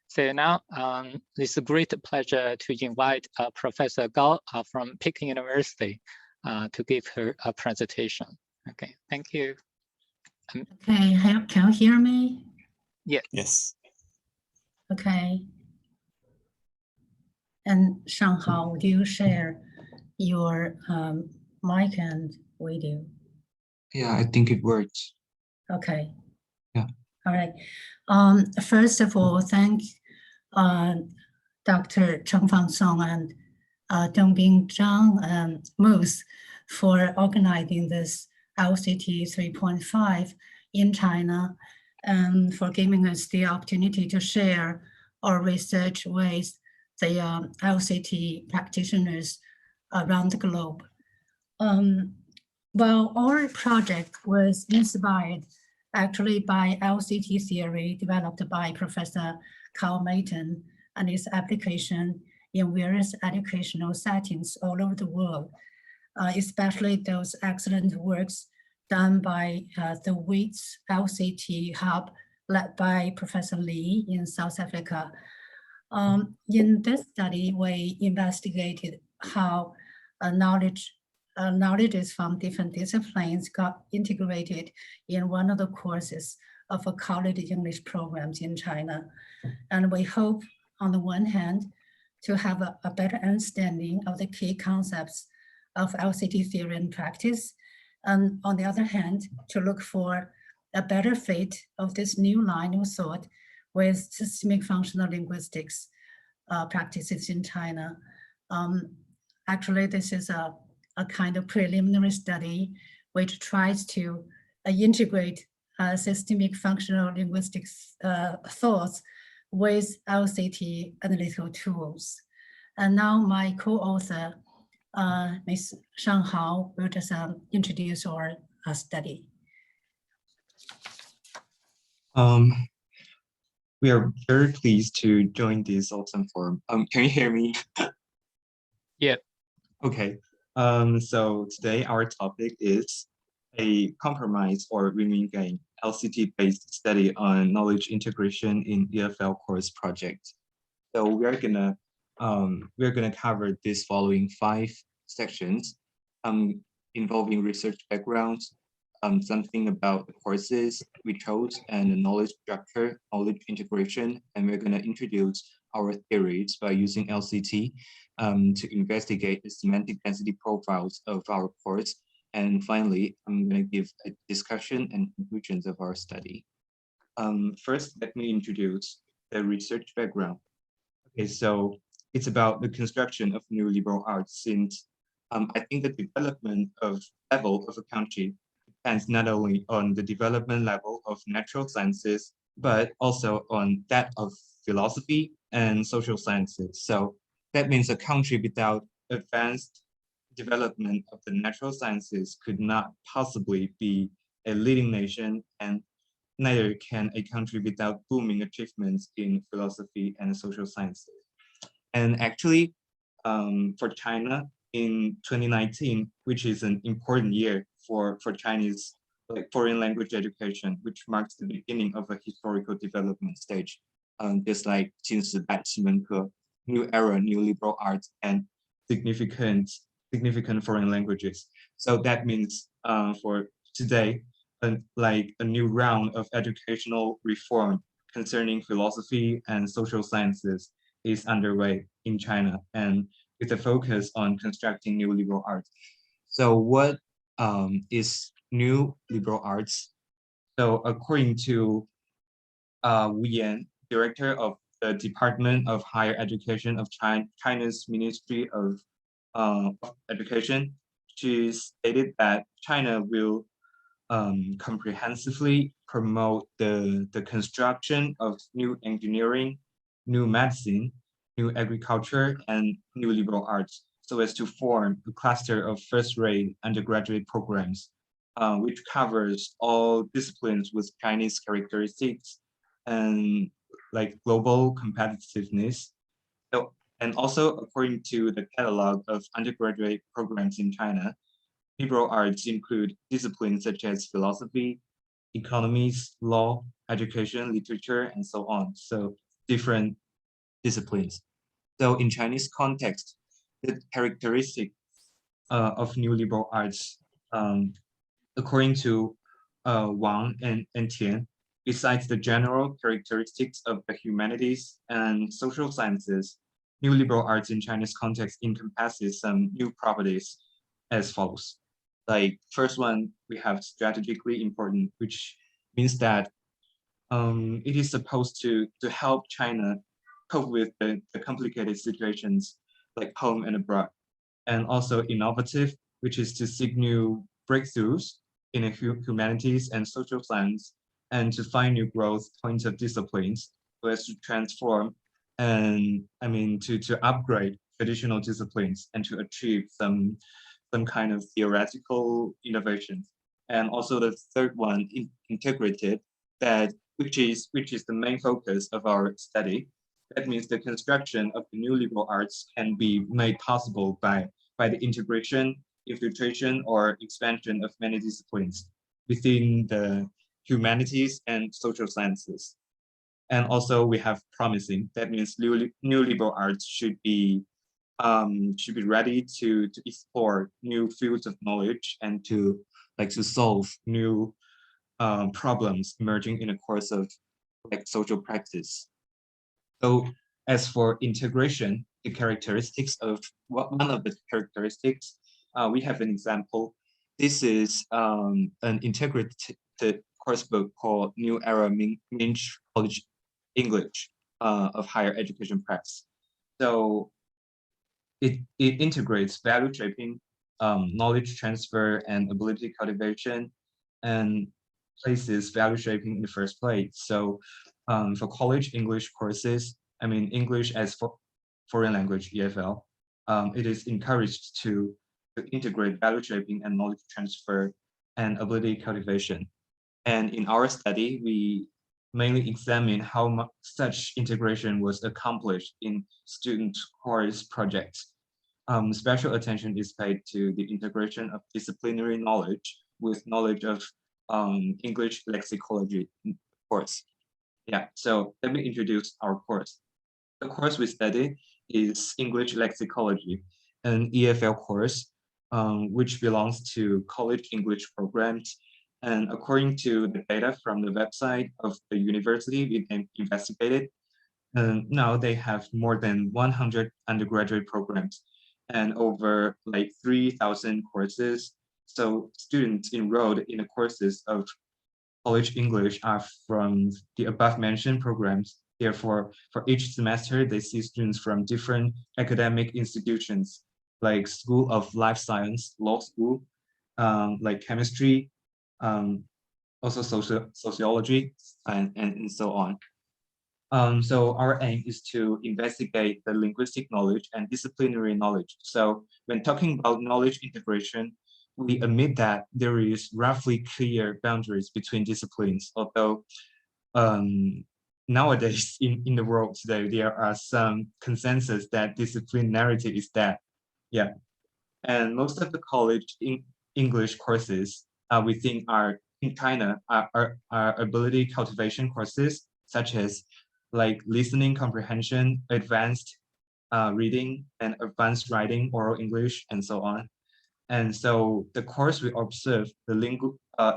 So now it's a great pleasure to invite Professor Gao from Peking University to give her a presentation. Okay, thank you. Okay, can you hear me? Yeah. Yes. Okay. And Shanghao, would you share your mic and video? Yeah, I think it works. Okay. Yeah. All right. First of all, thank Dr. Cheng Fang Song and Dongbing Zhang and Moose for organizing this LCT 3.5 in China and for giving us the opportunity to share our research with the LCT practitioners around the globe. Well, our project was inspired actually by LCT theory developed by Professor Carl Mayton and its application in various educational settings all over the world, especially those excellent works done by the WITS LCT hub led by Professor Lee in South Africa. In this study, we investigated how knowledge from different disciplines got integrated in one of the courses of a college English programs in China. And we hope, on the one hand, to have a better understanding of the key concepts of LCT theory and practice, and on the other hand, to look for a better fit of this new line of thought with systemic functional linguistics practices in China. Actually, this is a kind of preliminary study which tries to integrate systemic functional linguistics thoughts with LCT analytical tools. And now my co-author, Ms. Shanghao, will just introduce our study. We are very pleased to join this awesome forum. Can you hear me? Yeah. Okay. So today our topic is a compromise or win-win game LCT-based study on knowledge integration in EFL course project. So we're gonna cover this following 5 sections, involving research backgrounds, something about the courses we chose and the knowledge structure, knowledge integration, and we're gonna introduce our theories by using LCT to investigate the semantic density profiles of our course. And finally, I'm going to give a discussion and conclusions of our study. First, let me introduce the research background. Okay, so it's about the construction of new liberal arts, since I think the development of level of a country depends not only on the development level of natural sciences, but also on that of philosophy and social sciences. So that means a country without advanced development of the natural sciences could not possibly be a leading nation, and neither can a country without booming achievements in philosophy and social sciences. And actually, for China in 2019, which is an important year for Chinese foreign language education, which marks the beginning of a historical development stage, just like 新时代新文科, new era, new liberal arts, and significant foreign languages. So that means for today, like a new round of educational reform concerning philosophy and social sciences is underway in China, and with a focus on constructing new liberal arts. So what is new liberal arts? So according to Wu Yan, director of the Department of Higher Education of China's Ministry of Education, she stated that China will comprehensively promote the construction of new engineering, new medicine, new agriculture, and new liberal arts, so as to form a cluster of first-rate undergraduate programs, which covers all disciplines with Chinese characteristics and like global competitiveness. So, and also according to the catalog of undergraduate programs in China, liberal arts include disciplines such as philosophy, economics, law, education, literature, and so on. So different disciplines. So in Chinese context, the characteristic of new liberal arts, according to Wang and Tian, besides the general characteristics of the humanities and social sciences, new liberal arts in Chinese context encompasses some new properties as follows. Like first one, we have strategically important, which means that it is supposed to help China cope with the complicated situations like home and abroad, and also innovative, which is to seek new breakthroughs in the humanities and social science, and to find new growth points of disciplines, so as to transform and to upgrade traditional disciplines and to achieve some kind of theoretical innovations. And also the third one, integrated, that which is the main focus of our study. That means the construction of the new liberal arts can be made possible by the integration, infiltration, or expansion of many disciplines within the humanities and social sciences. And also we have promising, that means new liberal arts should be ready to explore new fields of knowledge and to solve new problems emerging in the course of social practice. So as for integration, the characteristics of one of the characteristics, we have an example. This is an integrated course book called New Era Minch College English of Higher Education Press. So it integrates value shaping, knowledge transfer, and ability cultivation, and places value shaping in the first place. So for college English courses, English as foreign language, EFL, it is encouraged to integrate value shaping and knowledge transfer and ability cultivation. And in our study, we mainly examine how such integration was accomplished in student course projects. Special attention is paid to the integration of disciplinary knowledge with knowledge of English lexicology course. Yeah, so let me introduce our course. The course we study is English lexicology, an EFL course, which belongs to college English programs. And according to the data from the website of the university we investigated, now they have more than 100 undergraduate programs and over 3,000 courses. So students enrolled in the courses of college English are from the above mentioned programs. Therefore, for each semester, they see students from different academic institutions, like School of Life Science, Law School, like chemistry, also sociology, and so on. So our aim is to investigate the linguistic knowledge and disciplinary knowledge. So when talking about knowledge integration, we admit that there is roughly clear boundaries between disciplines, although nowadays in the world today, there are some consensus that disciplinarity is dead. Yeah. And most of the college English courses we think are in China are ability cultivation courses, such as listening comprehension, advanced reading, and advanced writing, oral English, and so on. And so the course we observe, the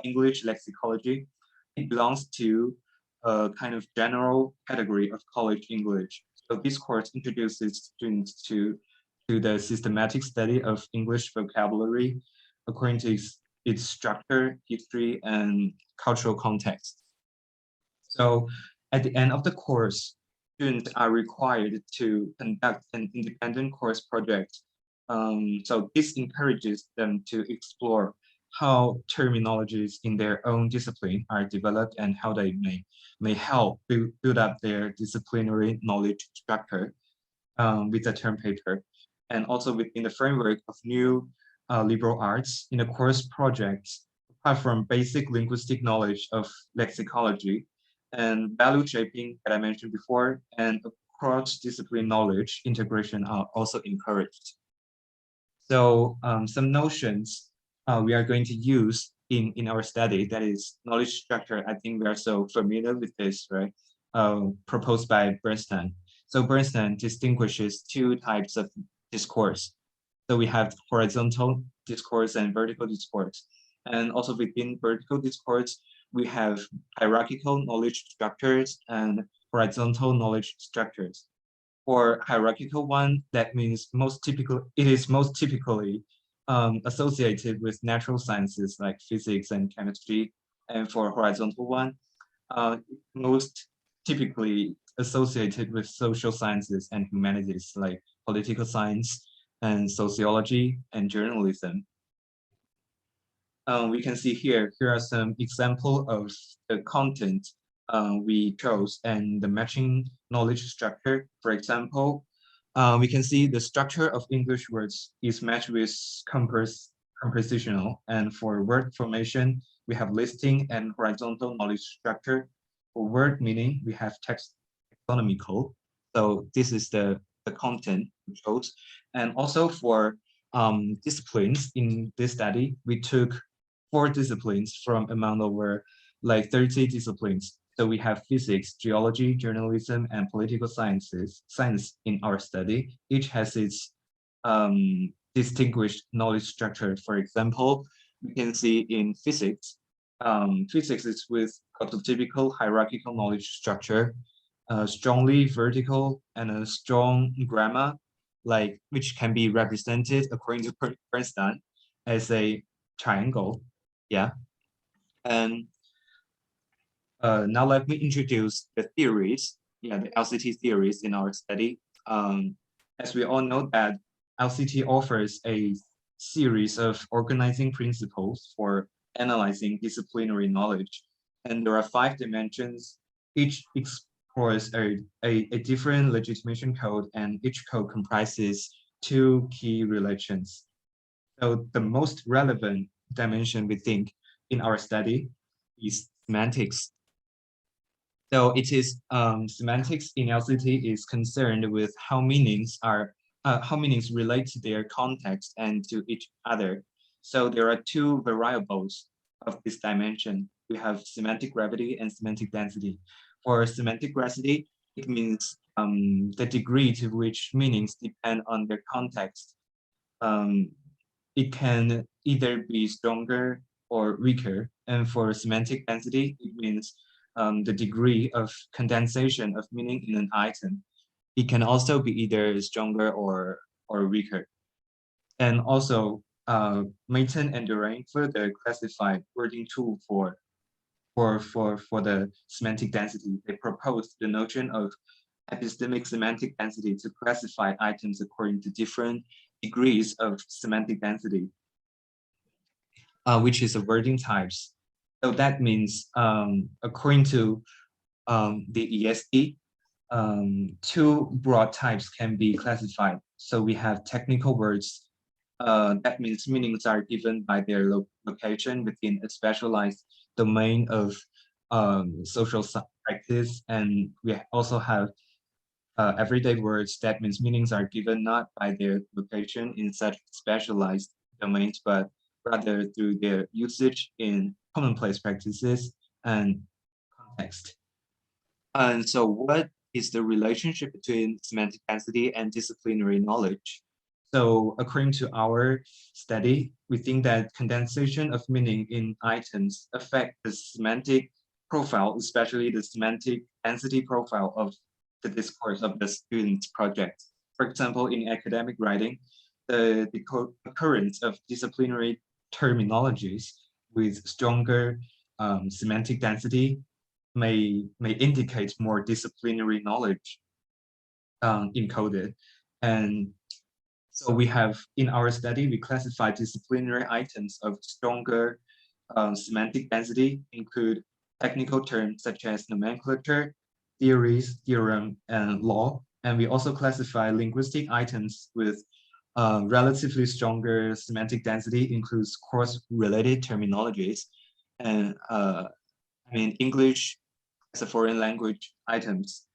English lexicology, it belongs to a kind of general category of college English. So this course introduces students to the systematic study of English vocabulary according to its structure, history, and cultural context. So at the end of the course, students are required to conduct an independent course project. So this encourages them to explore how terminologies in their own discipline are developed and how they may help build up their disciplinary knowledge structure with a term paper. And also within the framework of new liberal arts in the course projects, apart from basic linguistic knowledge of lexicology and value shaping that I mentioned before, and cross-discipline knowledge integration are also encouraged. So some notions we are going to use in our study, that is knowledge structure. I think we are so familiar with this, right? proposed by Bernstein. So Bernstein distinguishes two types of discourse. So we have horizontal discourse and vertical discourse. And also within vertical discourse, we have hierarchical knowledge structures and horizontal knowledge structures. For hierarchical one, that means it is most typically associated with natural sciences like physics and chemistry. And for horizontal one, most typically associated with social sciences and humanities like political science and sociology and journalism. We can see here are some examples of the content we chose and the matching knowledge structure. For example, we can see the structure of English words is matched with compositional, and for word formation, we have listing and horizontal knowledge structure. For word meaning, we have taxonomical. So this is the content we chose. And also for disciplines in this study, we took 4 disciplines from among over like 30 disciplines. So we have physics, geology, journalism, and political science in our study. Each has its distinguished knowledge structure. For example, we can see in physics, physics is with prototypical hierarchical knowledge structure, strongly vertical and a strong grammar, like which can be represented according to Bernstein as a triangle. Yeah. And now let me introduce the theories, the LCT theories in our study. As we all know that LCT offers a series of organizing principles for analyzing disciplinary knowledge. And there are 5 dimensions. Each explores a different legitimation code, and each code comprises 2 key relations. So the most relevant dimension we think in our study is semantics. So it is semantics in LCT is concerned with how meanings relate to their context and to each other. So there are 2 variables of this dimension. We have semantic gravity and semantic density. For semantic gravity, it means the degree to which meanings depend on their context. It can either be stronger or weaker. And for semantic density, it means the degree of condensation of meaning in an item. It can also be either stronger or weaker. And also, Mayton and Durain further classified wording tool for the semantic density. They proposed the notion of epistemic semantic density to classify items according to different degrees of semantic density, which is the wording types. So that means, according to the ESD, 2 broad types can be classified. So we have technical words. That means meanings are given by their location within a specialized domain of social practice. And we also have everyday words. That means meanings are given not by their location in such specialized domains, but rather through their usage in commonplace practices and context. And so what is the relationship between semantic density and disciplinary knowledge? So according to our study, we think that condensation of meaning in items affect the semantic profile, especially the semantic density profile of the discourse of the student's project. For example, in academic writing, the occurrence of disciplinary terminologies with stronger semantic density may indicate more disciplinary knowledge encoded. And so we have, in our study, we classify disciplinary items of stronger semantic density, include technical terms such as nomenclature, theories, theorem, and law. And we also classify linguistic items with relatively stronger semantic density, includes course-related terminologies, and English as a foreign language items.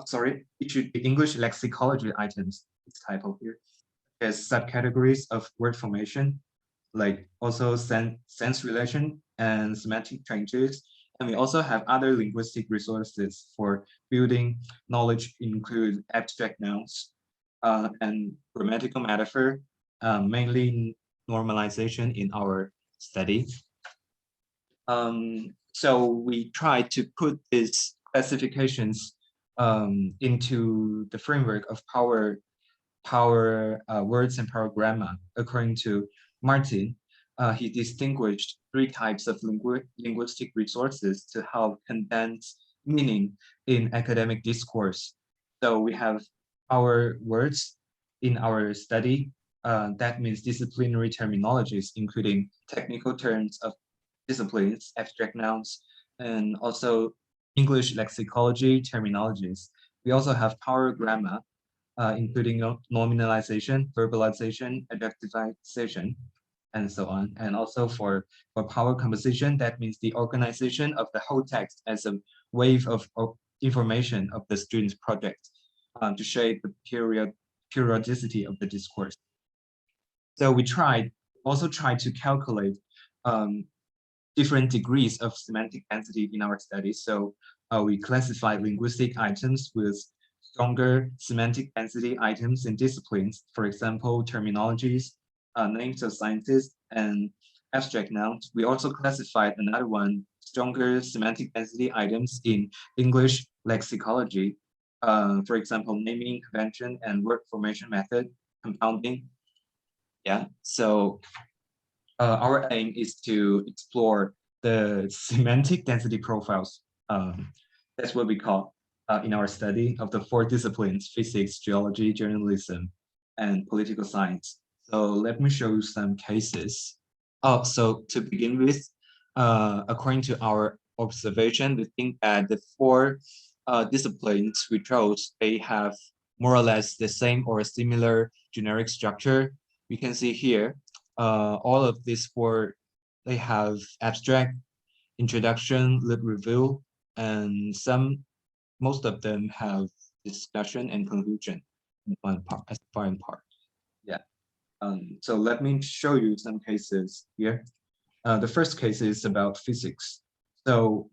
Sorry, it should be English lexicology items. It's typo here. As subcategories of word formation, like also sense relation and semantic changes, And we also have other linguistic resources for building knowledge, include abstract nouns and grammatical metaphor, mainly normalization in our study. So we try to put these classifications into the framework of power words and power grammar. According to Martin, he distinguished 3 types of linguistic resources to help condense meaning in academic discourse. So we have our words in our study. That means disciplinary terminologies, including technical terms of disciplines, abstract nouns, and also English lexicology terminologies. We also have power grammar, including nominalization, verbalization, adjectivization, and so on. And also for power composition, that means the organization of the whole text as a wave of information of the student's project to shape the periodicity of the discourse. So we also tried to calculate different degrees of semantic density in our study. So we classified linguistic items with stronger semantic density items in disciplines, for example, terminologies, names of scientists, and abstract nouns. We also classified another one, stronger semantic density items in English lexicology, for example, naming convention and word formation method, compounding. Yeah, so our aim is to explore the semantic density profiles. That's what we call in our study of the 4 disciplines: physics, geology, journalism, and political science. So let me show you some cases. So to begin with, according to our observation, we think that the 4 disciplines we chose, they have more or less the same or a similar generic structure. We can see here, all of these 4, they have abstract, introduction, lit review, and most of them have discussion and conclusion in one part. Yeah. So let me show you some cases here. The first case is about physics. So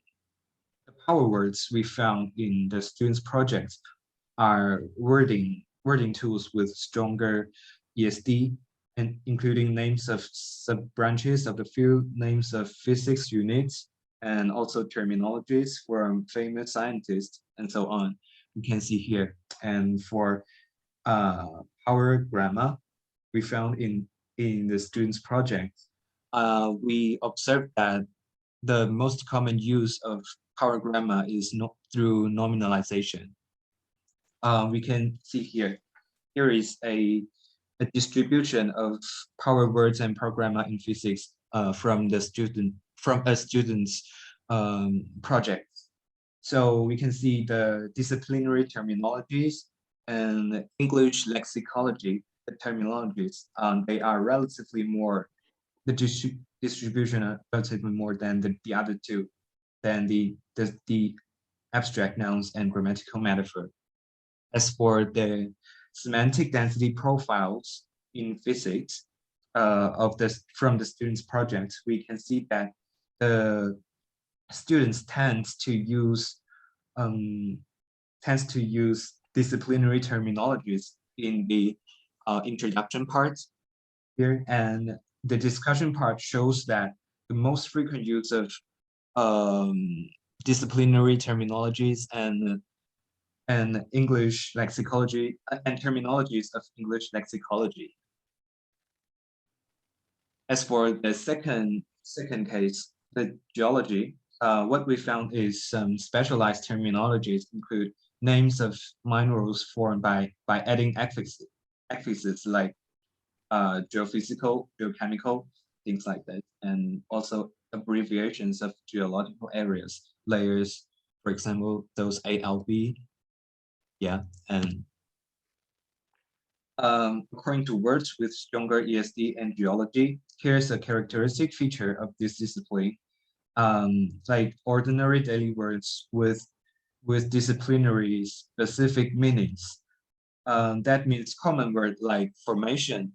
the power words we found in the students' projects are wording tools with stronger ESD, and including names of sub-branches of the field, names of physics units, and also terminologies from famous scientists, and so on. You can see here. And for power grammar, we found in the students' project, we observed that the most common use of power grammar is through nominalization. We can see here. Here is a distribution of power words and power grammar in physics from a student's project. So we can see the disciplinary terminologies and English lexicology, the terminologies, they are relatively more, the distribution are relatively more than the other 2, than the abstract nouns and grammatical metaphor. As for the semantic density profiles in physics from the students' project, we can see that the students tend to use disciplinary terminologies in the introduction part here, and the discussion part shows that the most frequent use of disciplinary terminologies and English lexicology and terminologies of English lexicology. As for the second case, the geology, what we found is some specialized terminologies include names of minerals formed by adding affixes like geophysical, geochemical, things like that, and also abbreviations of geological areas, layers, for example, those ALB. Yeah, and according to words with stronger ESD and geology, here's a characteristic feature of this discipline. Like ordinary daily words with disciplinary specific meanings. That means common word like formation,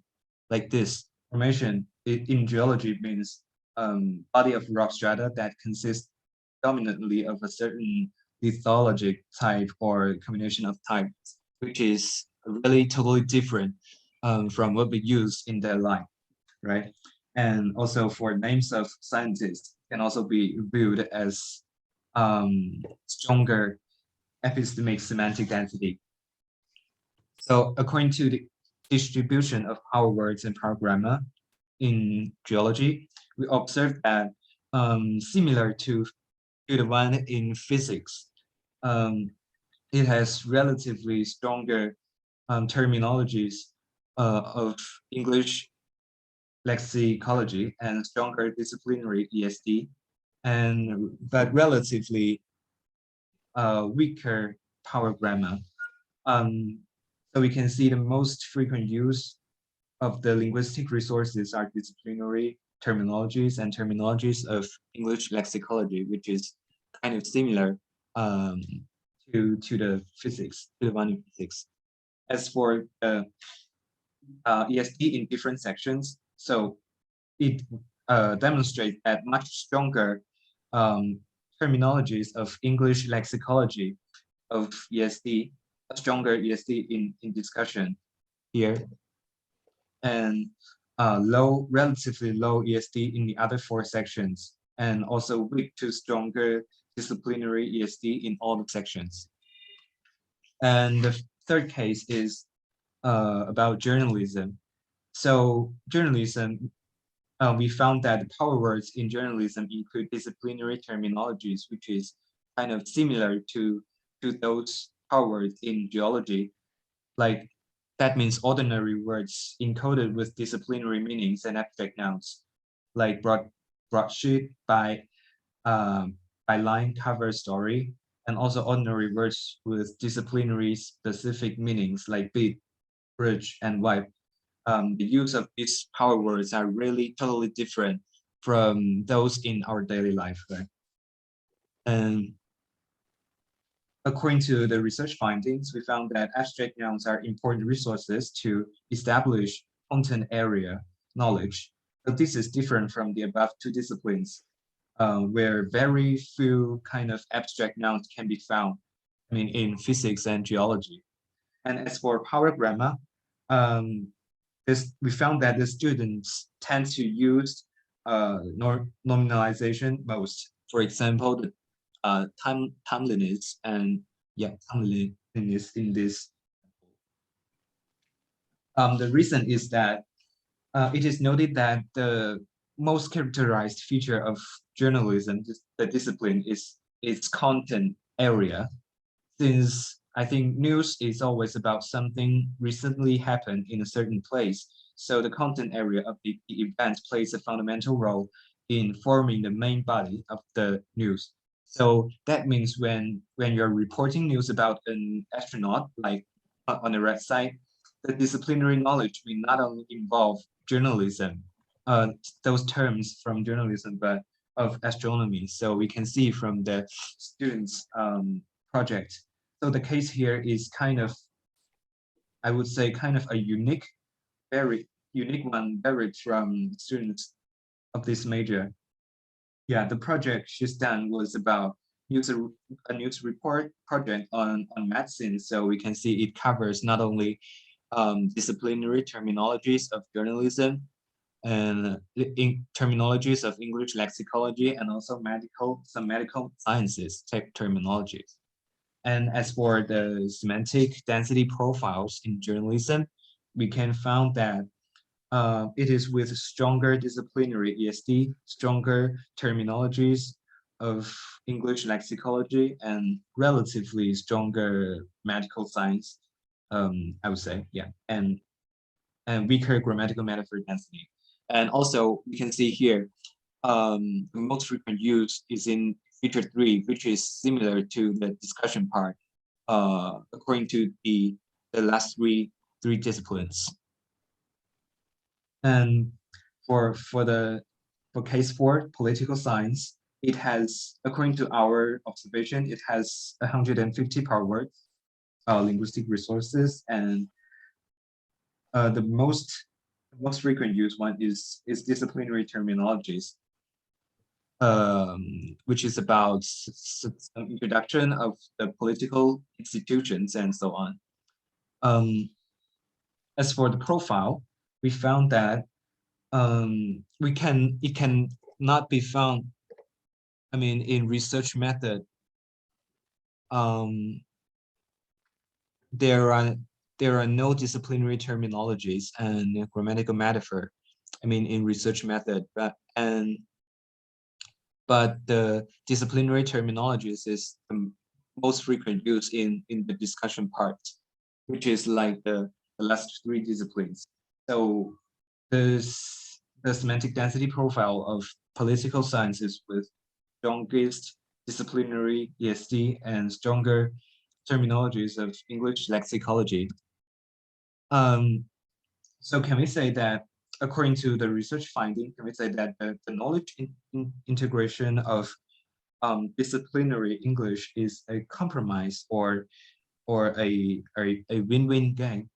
like this. Formation in geology means body of rock strata that consists dominantly of a certain lithologic type or combination of types, which is really totally different from what we use in their life, right? And also for names of scientists can also be viewed as stronger epistemic semantic density. So according to the distribution of power words and power grammar in geology, we observed that similar to the one in physics, it has relatively stronger terminologies of English lexicology and stronger disciplinary ESD, but relatively weaker power grammar. So we can see the most frequent use of the linguistic resources are disciplinary terminologies and terminologies of English lexicology, which is kind of similar to the physics, to the one in physics. As for ESD in different sections, so it demonstrates that much stronger terminologies of English lexicology of ESD, a stronger ESD in discussion here, and relatively low ESD in the other 4 sections, and also weak to stronger disciplinary ESD in all the sections. And the third case is about journalism. So journalism, we found that the power words in journalism include disciplinary terminologies, which is kind of similar to those power words in geology. Like that means ordinary words encoded with disciplinary meanings and abstract nouns, like broadsheet, by line, cover, story, and also ordinary words with disciplinary specific meanings like beat, bridge, and wipe. The use of these power words are really totally different from those in our daily life, right? And according to the research findings, we found that abstract nouns are important resources to establish content area knowledge. But this is different from the above 2 disciplines, where very few kind of abstract nouns can be found, I mean, in physics and geology. And as for power grammar, we found that the students tend to use nominalization most. For example, the timeliness and timeliness in this. The reason is that it is noted that the most characterized feature of journalism, the discipline, is its content area, since I think news is always about something recently happened in a certain place. So the content area of the event plays a fundamental role in forming the main body of the news. So that means when you're reporting news about an astronaut, like on the red side, the disciplinary knowledge will not only involve journalism, those terms from journalism, but of astronomy. So we can see from the students' project. So the case here is kind of, I would say, kind of a very unique one, varied from students of this major. Yeah, the project she's done was about a news report project on medicine. So we can see it covers not only disciplinary terminologies of journalism and terminologies of English lexicology, and also some medical sciences tech terminologies. And as for the semantic density profiles in journalism, we can find that it is with stronger disciplinary ESD, stronger terminologies of English lexicology, and relatively stronger medical science, I would say, yeah, and weaker grammatical metaphor density. And also, we can see here, the most frequent use is in feature 3, which is similar to the discussion part, according to the last three disciplines. And for case 4, political science, it has, according to our observation, it has 150 power words, linguistic resources, and the most frequent used one is disciplinary terminologies. which is about some introduction of the political institutions and so on. As for the profile, we found that it can not be found. I mean, in research method, there are no disciplinary terminologies and grammatical metaphor. I mean, in research method, but the disciplinary terminologies is the most frequent use in the discussion part, which is like the last three disciplines. So the semantic density profile of political sciences with strongest disciplinary ESD and stronger terminologies of English lexicology. So can we say that, according to the research finding, can we say that the knowledge integration of disciplinary English is a compromise or a win-win game?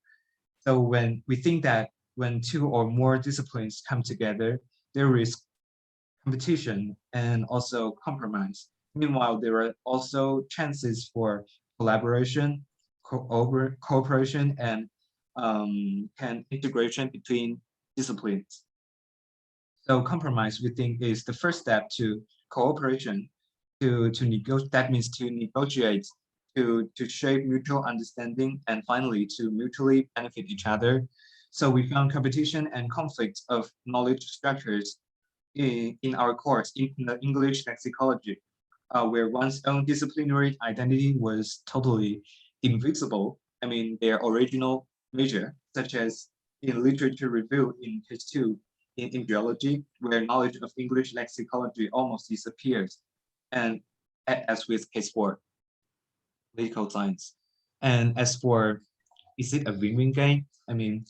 So when we think that when two or more disciplines come together, there is competition and also compromise. Meanwhile, there are also chances for collaboration, cooperation, and integration between disciplines. So compromise, we think, is the first step to cooperation, to negotiate. That means to negotiate, to shape mutual understanding, and finally to mutually benefit each other. So we found competition and conflict of knowledge structures in our course in the English lexicology, where one's own disciplinary identity was totally invisible. I mean, their original measure, such as in literature review in case 2 in geology, where knowledge of English lexicology almost disappears, and as with case 4, political science. And as for, is it a win-win game? I mean,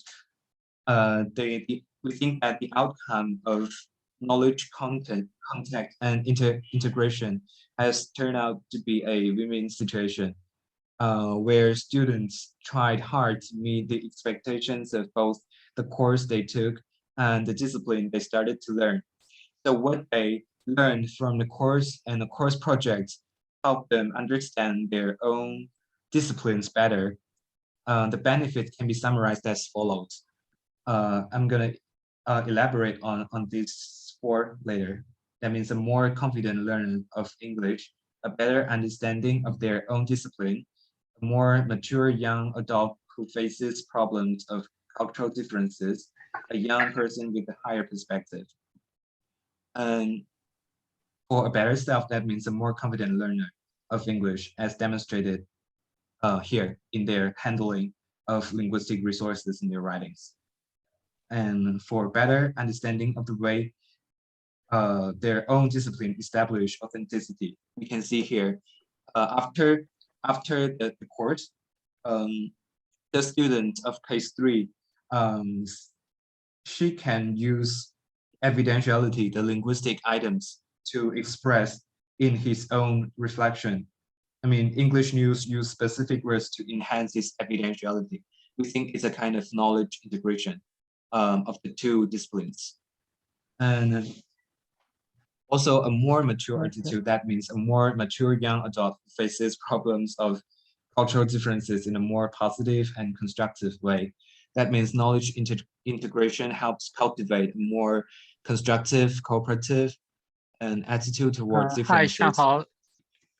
we think that the outcome of knowledge contact and integration has turned out to be a win-win situation, where students tried hard to meet the expectations of both the course they took and the discipline they started to learn. So what they learned from the course and the course projects helped them understand their own disciplines better. The benefit can be summarized as follows. I'm gonna elaborate on these 4 later. That means a more confident learner of English, a better understanding of their own discipline, a more mature young adult who faces problems of cultural differences, a young person with a higher perspective. And for a better self, that means a more confident learner of English, as demonstrated here in their handling of linguistic resources in their writings. And for better understanding of the way their own discipline establish authenticity. We can see here, after the course, the student of case 3, she can use evidentiality, the linguistic items, to express in his own reflection. I mean, English news use specific words to enhance its evidentiality. We think it's a kind of knowledge integration of the 2 disciplines. And also a more mature attitude, that means a more mature young adult who faces problems of cultural differences in a more positive and constructive way. That means knowledge integration helps cultivate a more constructive, cooperative, and attitude towards differences. Hi, Shanghao.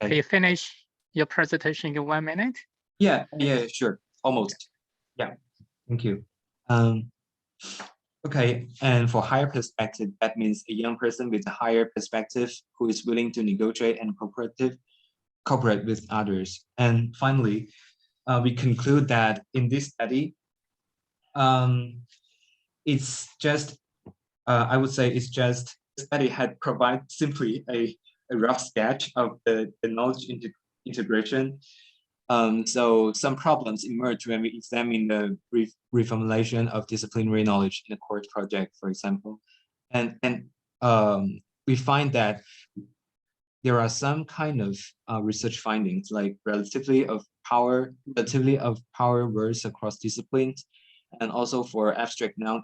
Can you finish your presentation in 1 minute? Yeah, sure, almost. Yeah, thank you. Okay, and for higher perspective, that means a young person with a higher perspective who is willing to negotiate and cooperate with others. And finally, we conclude that in this study, it's just, I would say it's just, the study had provided simply a rough sketch of the knowledge integration. So some problems emerge when we examine the reformulation of disciplinary knowledge in a course project, for example. And we find that there are some kind of research findings, like relativity of power words across disciplines, and also for abstract noun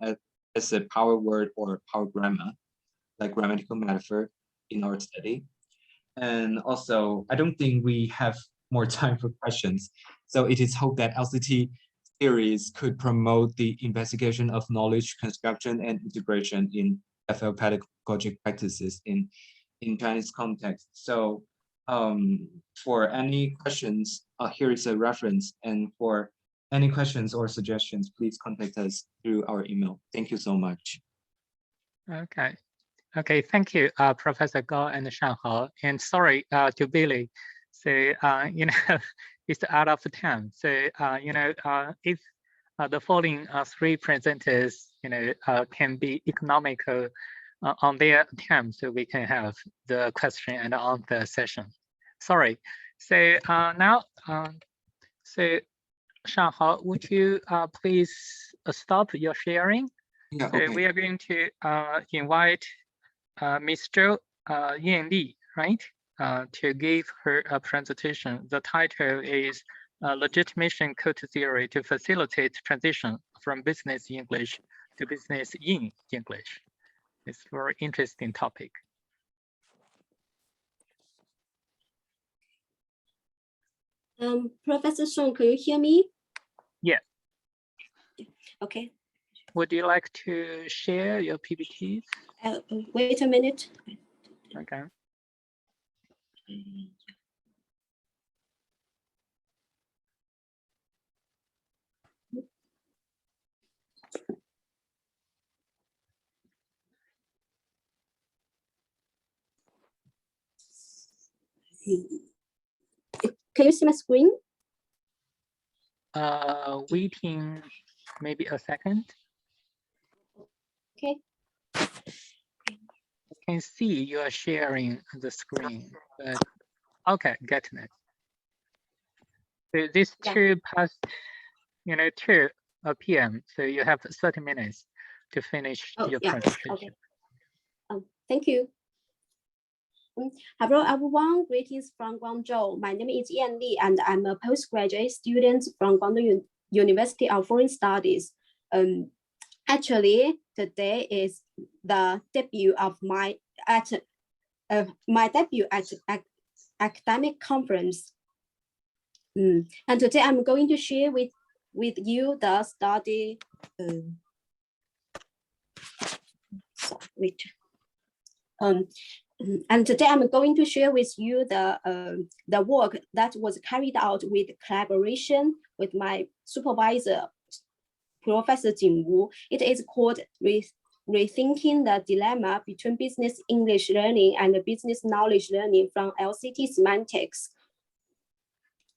as a power word or power grammar, like grammatical metaphor. in our study. And also, I don't think we have more time for questions. So it is hoped that LCT series could promote the investigation of knowledge construction and integration in FL pedagogic practices in Chinese context. So for any questions, here is a reference. And for any questions or suggestions, please contact us through our email. Thank you so much. Okay. Okay, thank you, Professor Gao and Shanghao. And sorry to Billy. So, you know, it's out of time. So, you know, if the following three presenters, you know, can be economical on their time, so we can have the question and answer session. Sorry. So now, so Shanghao, would you please stop your sharing? Yeah, So okay. we are going to invite Ms. ZHOU Yanli, right, to give her a presentation. The title is Legitimation Code Theory to Facilitate Transition from Business English to Business in English. It's a very interesting topic. Professor Song, can you hear me? Yeah. Okay. Would you like to share your PPTs? Wait a minute. Okay. Can you see my screen? Waiting maybe a second. Okay. I can see you are sharing the screen, but okay, getting it. So this Yeah. 2 past, you know, 2 p.m. So you have 30 minutes to finish your Yeah. presentation. Okay. Thank you. Hello, everyone. Greetings from Guangzhou. My name is Yanli, and I'm a postgraduate student from Guangdong University of Foreign Studies. Actually, today is the debut of my debut at academic conference. And today I'm going to share with you the study. And today I'm going to share with you the work that was carried out with collaboration with my supervisor, Professor Jingwu. It is called Rethinking the Dilemma Between Business English Learning and Business Knowledge Learning from LCT Semantics.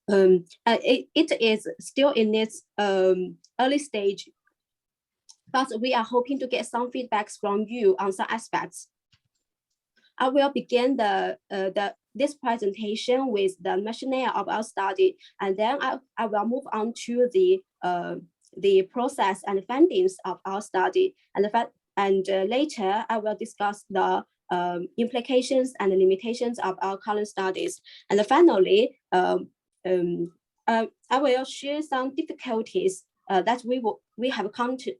It is still in its early stage, but we are hoping to get some feedbacks from you on some aspects. I will begin this presentation with the rationale of our study, and then I will move on to the process and findings of our study, and later I will discuss the implications and limitations of our current studies, and finally I will share some difficulties that we have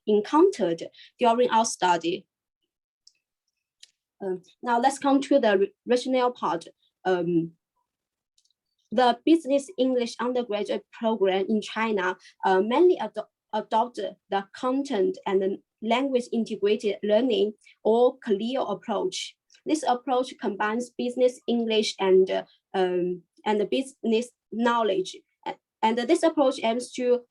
encountered during our study. Now let's come to the rationale part. The business English undergraduate program in China mainly adopt the content and the language integrated learning or CLEAR approach. This approach combines business English and the business knowledge, and this approach aims to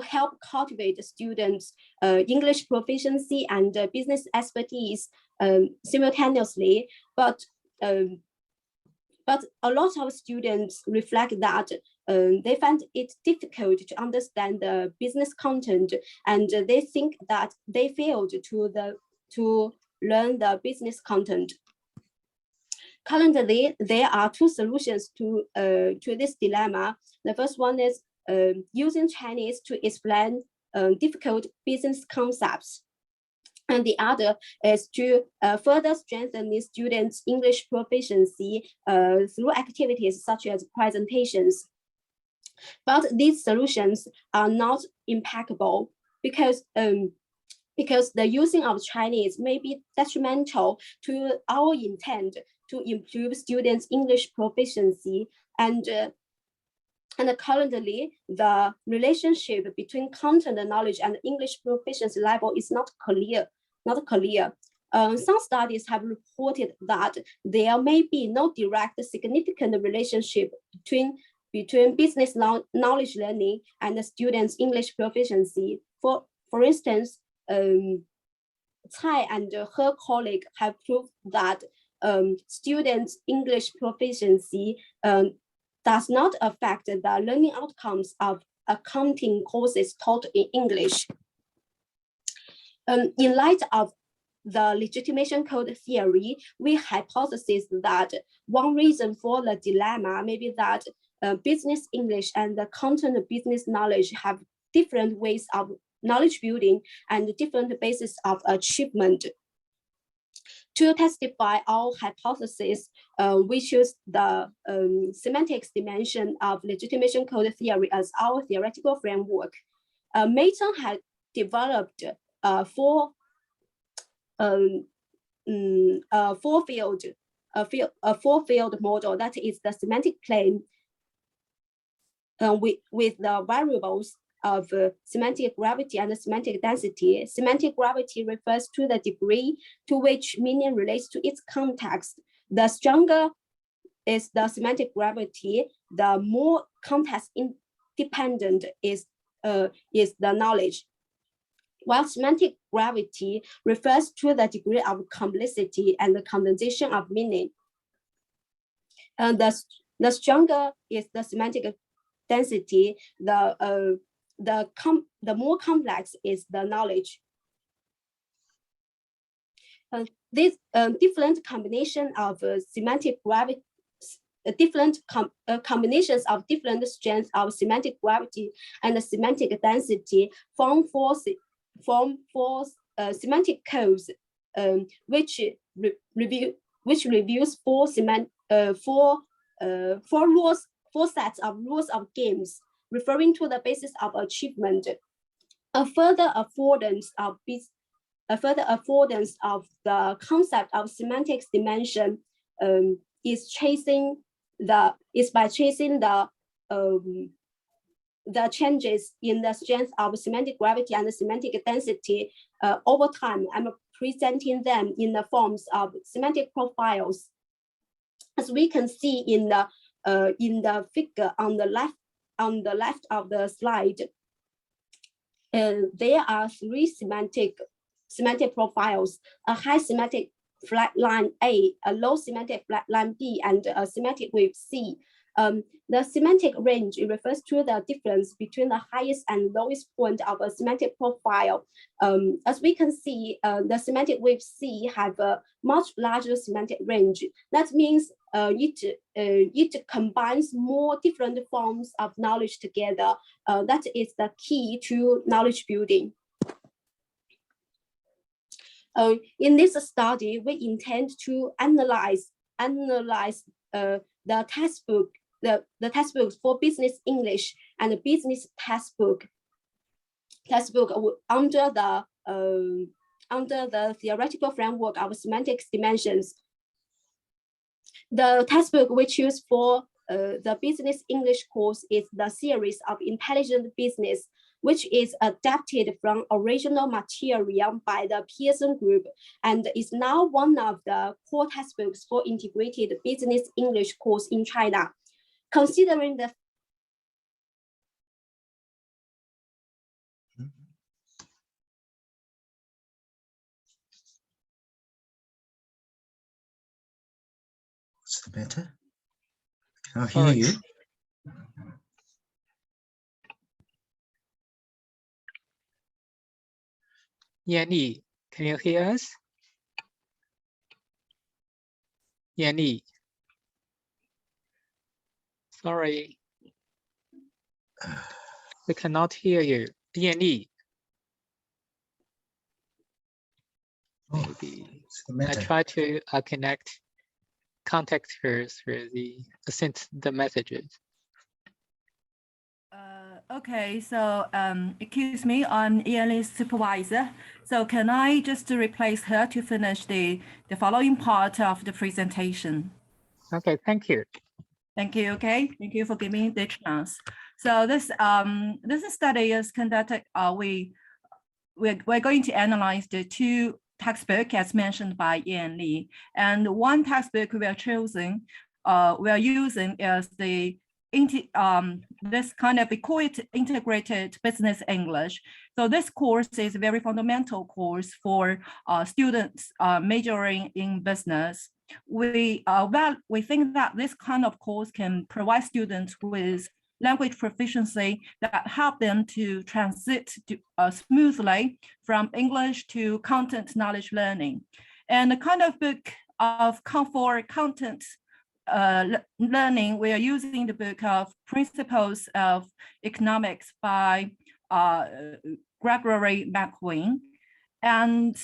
help cultivate the students' English proficiency and business expertise simultaneously. But a lot of students reflect that they find it difficult to understand the business content, and they think that they failed to learn the business content. Currently, there are two solutions to this dilemma. The first one is using Chinese to explain difficult business concepts. And the other is to further strengthen the students' English proficiency through activities such as presentations. But these solutions are not impeccable because because the using of Chinese may be detrimental to our intent to improve students' English proficiency. And currently, the relationship between content knowledge and English proficiency level is not clear. Some studies have reported that there may be no direct significant relationship between business knowledge learning and the students' English proficiency. For instance, Tsai and her colleague have proved that students' English proficiency does not affect the learning outcomes of accounting courses taught in English. In light of the legitimation code theory, we hypothesize that one reason for the dilemma may be that business English and the content business knowledge have different ways of knowledge building and different bases of achievement. To testify our hypothesis, we choose the semantics dimension of legitimation code theory as our theoretical framework. Mayton had developed a four-field model that is the semantic plane with the variables of semantic gravity and semantic density. Semantic gravity refers to the degree to which meaning relates to its context. The stronger is the semantic gravity, the more context independent is the knowledge. While semantic gravity refers to the degree of complexity and the condensation of meaning. And the stronger is the semantic density, the more complex is the knowledge. This different combination of semantic gravity, combinations of different strengths of semantic gravity and semantic density form four semantic codes, which reviews four sets of rules of games, referring to the basis of achievement. A further affordance of the concept of semantics dimension is by tracing the changes in the strength of semantic gravity and semantic density over time. I'm presenting them in the forms of semantic profiles. As we can see in the figure on the left of the slide, there are three semantic profiles: a high semantic flat line A, a low semantic flat line B, and a semantic wave C. The semantic range refers to the difference between the highest and lowest point of a semantic profile. As we can see, the semantic wave C have a much larger semantic range. That means it combines more different forms of knowledge together. That is the key to knowledge building. In this study, we intend to analyze the textbook, the textbooks for business English and the business textbook under the theoretical framework of semantics dimensions. The textbook we choose for the business English course is the series of Intelligent Business, which is adapted from original material by the Pearson Group and is now one of the core textbooks for integrated business English course in China. Considering the What's the matter? I can't hear you. Yanli, can you hear us? Yanli. Sorry. We cannot hear you. Yanli. Maybe I try to contact her through send the messages. Okay, so excuse me, I'm Yanli's supervisor. So can I just replace her to finish the following part of the presentation? Okay, thank you. Thank you. Okay, thank you for giving me the chance. So this study is conducted. We're going to analyze the two textbooks as mentioned by Yanli, and one textbook we are using is the this kind of integrated business English. So this course is a very fundamental course for students majoring in business. We think that this kind of course can provide students with language proficiency that help them to transit smoothly from English to content knowledge learning. And the kind of book for content learning, we are using the book of Principles of Economics by Gregory McQueen. And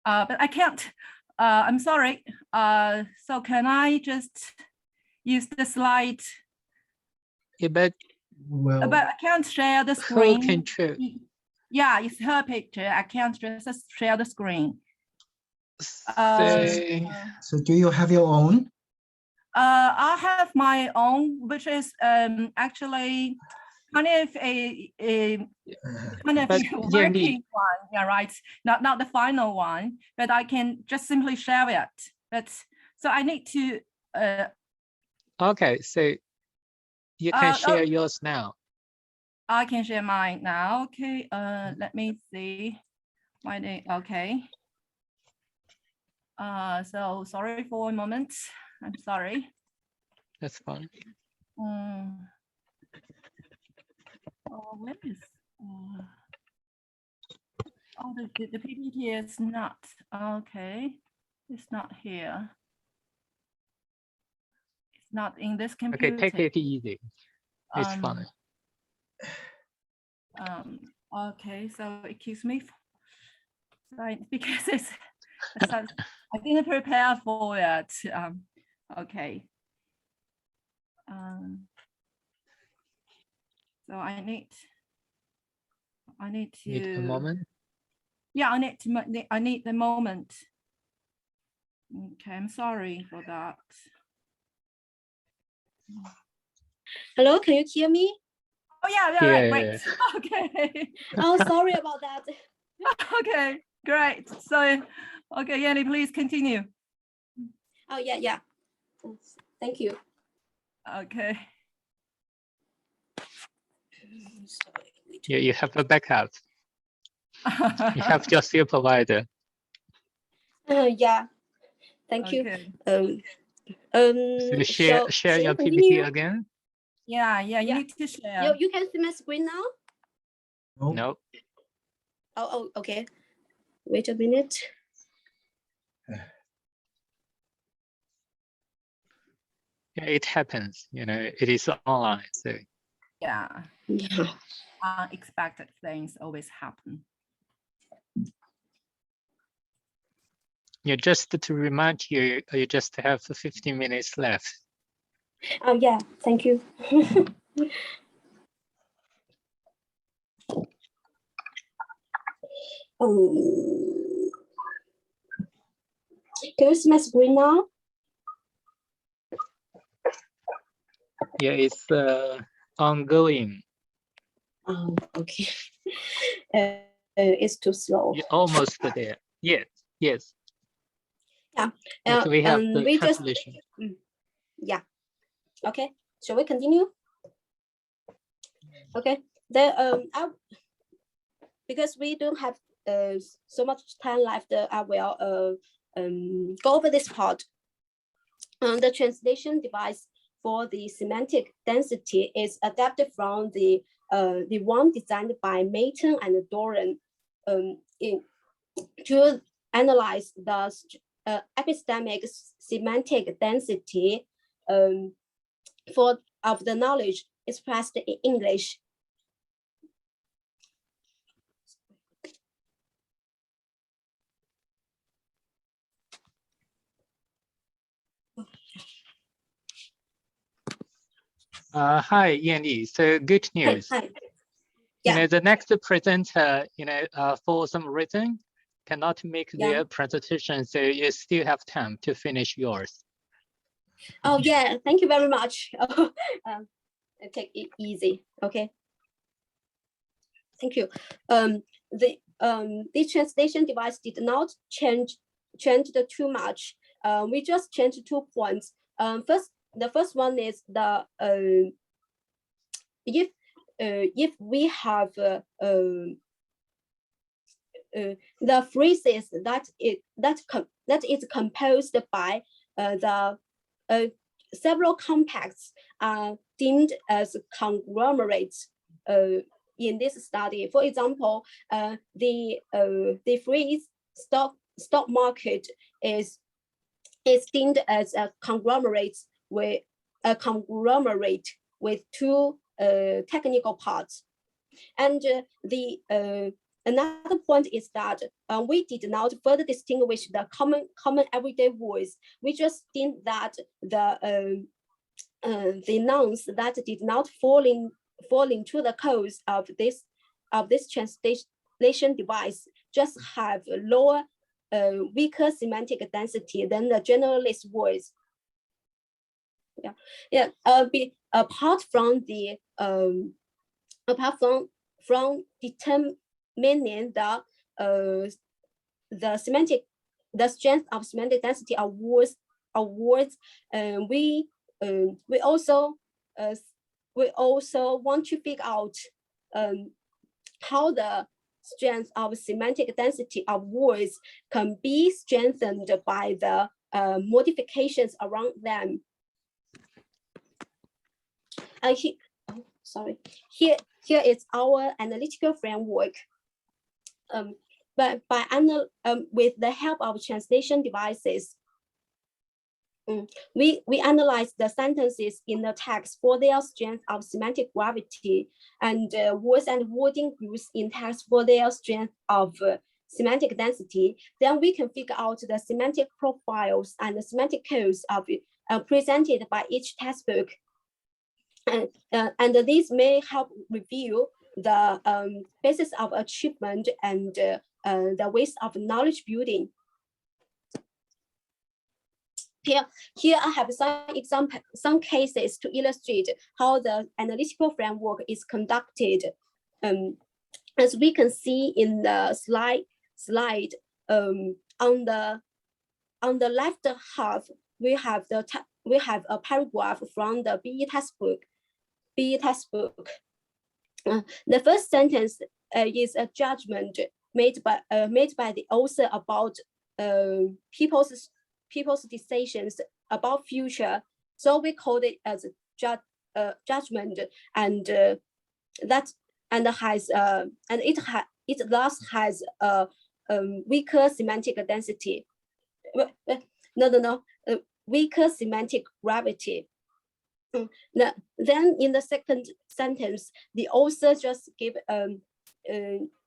but I can't, I'm sorry. So can I just use the slide? Yeah, but I can't share the who screen. can choose? Yeah, it's her picture. I can't just share the screen. So do you have your own? I have my own, which is actually kind of a But working one. Yeah, right. Not the final one, but I can just simply share it. But so I need to. Okay, so you can share yours now. I can share mine now. Okay. Let me see. Okay. So sorry for a moment. I'm sorry. That's fine. Oh, where is? Oh, the PPT is not okay. It's not here. It's not in this computer. Okay, take it easy. It's fine. Okay, so excuse me, because it's I didn't prepare for it. Okay. So I need to. Need a moment. Yeah, I need the moment. Okay, I'm sorry for that. Hello, can you hear me? Oh yeah, Yeah, great. yeah. Okay. Oh, sorry about that. Okay, great. So, okay, Yanni, please continue. Oh yeah. Thank you. Okay. Yeah, you have a backup. You have your supervisor. Yeah. Thank you. So share your PPT again. Yeah, you need to share. You can see my screen now? No. Oh, okay. Wait a minute. Yeah, it happens. You know, it is online. So Yeah. Yeah. Unexpected things always happen. yeah, just to remind you, you just have 15 minutes left. Oh yeah, thank you. Can you see my screen now? Yeah, it's ongoing. Okay. It's too slow. You're almost there. Yes. Yeah. Yes, we have the we translation. Yeah. Okay. Shall we continue? Okay. Then because we don't have so much time left, I will go over this part. The translation device for the semantic density is adapted from the one designed by Mayton and Doran to analyze the epistemic semantic density of the knowledge expressed in English. Hi, Yanli. So good news. Hi. You Yeah. know, the next presenter, for some reason, cannot make their presentation, so you still have time to finish yours. Oh yeah, thank you very much. Take it easy, okay? Thank you. The translation device did not change too much. We just changed 2 points. The first one is the if we have the phrases that is composed by the several compacts are deemed as conglomerates in this study. For example, the phrase stock market is deemed as a conglomerate with 2 technical parts. And another point is that we did not further distinguish the common everyday words. We just think that the nouns that did not fall into the codes of this translation device just have lower, weaker semantic density than the generalist words. Apart from determining the strength of semantic density of words, we also want to figure out how the strength of semantic density of words can be strengthened by the modifications around them. Here is our analytical framework. But with the help of translation devices, we analyze the sentences in the text for their strength of semantic gravity, and words and wording groups in text for their strength of semantic density. Then we can figure out the semantic profiles and the semantic codes presented by each textbook. And these may help review the basis of achievement and the ways of knowledge building. Here I have some cases to illustrate how the analytical framework is conducted. As we can see in the slide, on the left half, we have a paragraph from the BE textbook. The first sentence is a judgment made by the author about people's decisions about future. So we call it as judgment, and it thus has a weaker semantic density. Weaker semantic gravity. Then in the second sentence, the author just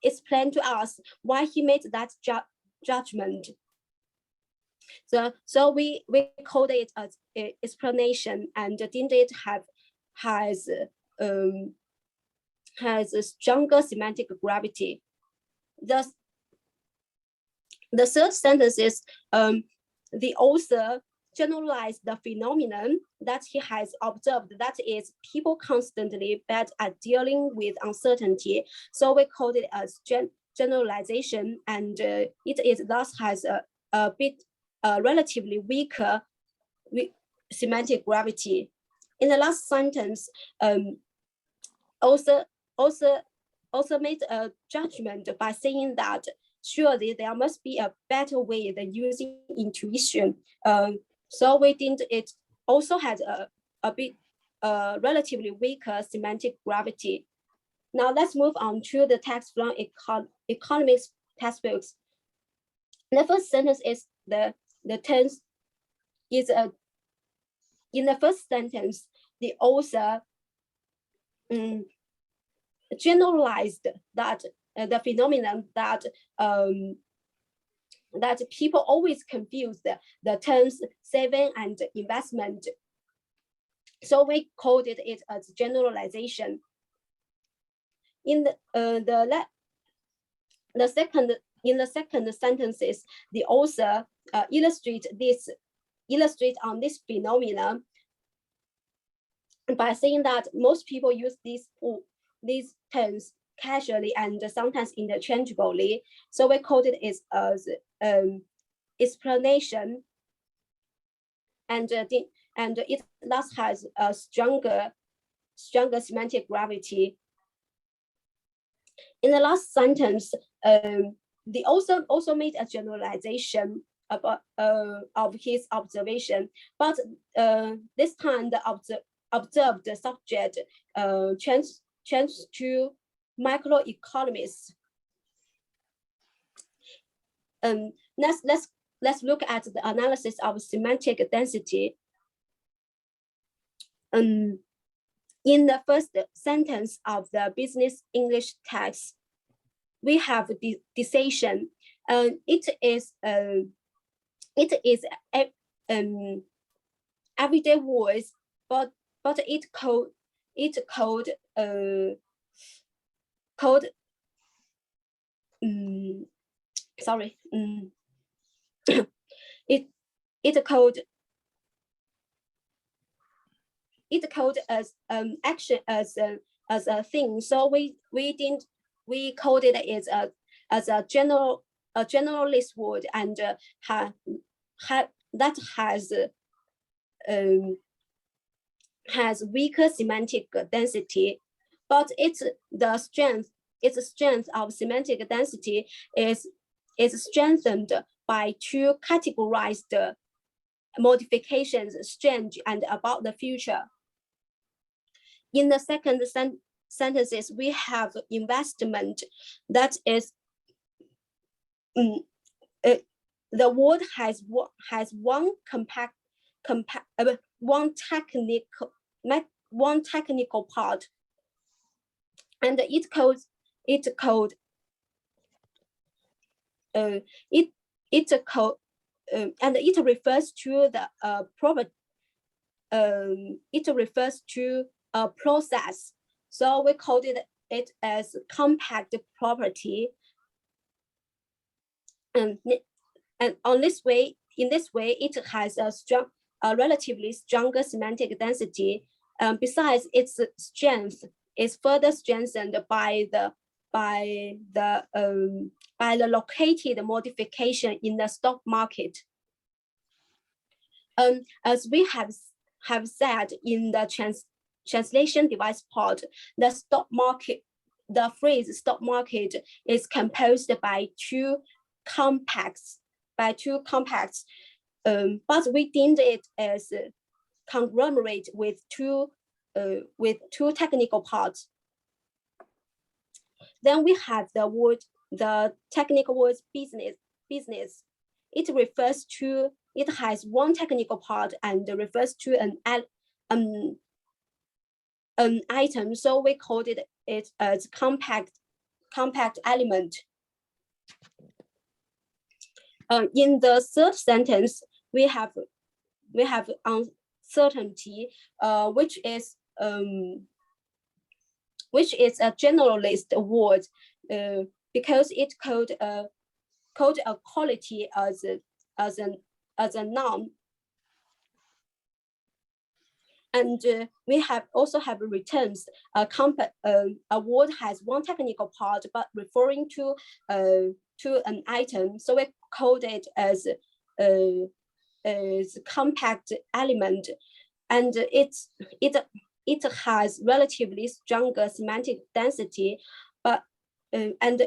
explained to us why he made that judgment. So we called it as explanation, and deemed it has a stronger semantic gravity. The third sentence is the author generalized the phenomenon that he has observed, that is, people constantly bad at dealing with uncertainty. So we called it as generalization, and it thus has a bit relatively weaker semantic gravity. In the last sentence, also made a judgment by saying that surely there must be a better way than using intuition. So we think it also has a bit relatively weaker semantic gravity. Now let's move on to the text from economics textbooks. The first sentence is the tense is in the first sentence, the author generalized that the phenomenon that that people always confuse the terms saving and investment. So we coded it as generalization. In the second sentences, the author illustrate on this phenomenon by saying that most people use these terms casually and sometimes interchangeably. So we coded it as explanation, and it thus has a stronger semantic gravity. In the last sentence, the author also made a generalization about of his observation, but this time the observed subject changed to microeconomists. Let's look at the analysis of semantic density. In the first sentence of the business English text, we have the decision. It is everyday words, but it code as action as a thing. So we coded it as a generalist word, and that has weaker semantic density, but its strength of semantic density is strengthened by two categorized modifications: strange and about the future. In the second sentences, we have investment. That is, the word has one technical part, and it refers to the it refers to a process. So we coded it as compact property. And in this way, it has a relatively stronger semantic density. Besides, its strength is further strengthened by the located modification in the stock market. As we have said in the translation device part, the phrase stock market is composed by two compacts, but we deemed it as conglomerate with two technical parts. Then we have the technical word business. It has one technical part and refers to an item, so we coded it as compact element. In the third sentence, we have uncertainty, which is a generalist word, because it code a quality as a noun. And we also have returns. A word has one technical part, but referring to an item, so we code it as compact element, and it has relatively stronger semantic density, but and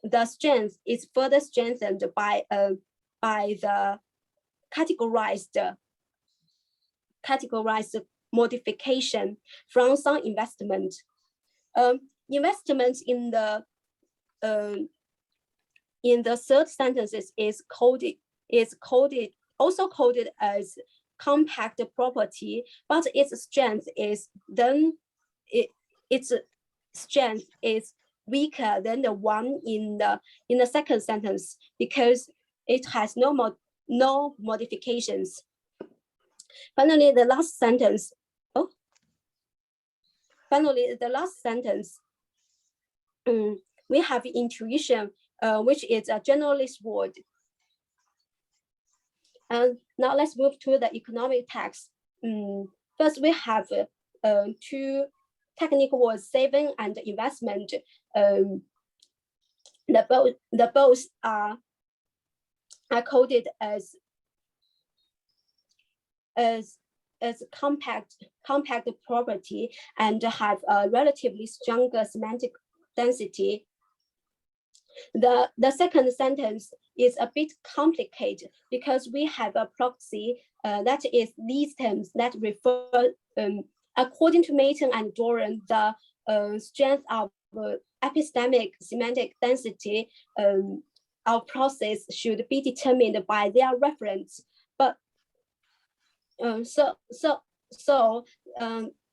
the strength is further strengthened by the categorized modification from some investment. Investment in the third sentences is also coded as compact property, but its strength is weaker than the one in the second sentence, because it has no modifications. Finally, the last sentence. finally, the last sentence, we have intuition, which is a generalist word. And now let's move to the economic text. First, we have two technical words, saving and investment. The both are coded as compact property and have a relatively stronger semantic density. The second sentence is a bit complicated because we have a proxy that is these terms that refer, according to Mayton and Doran, the strength of epistemic semantic density our process should be determined by their reference. But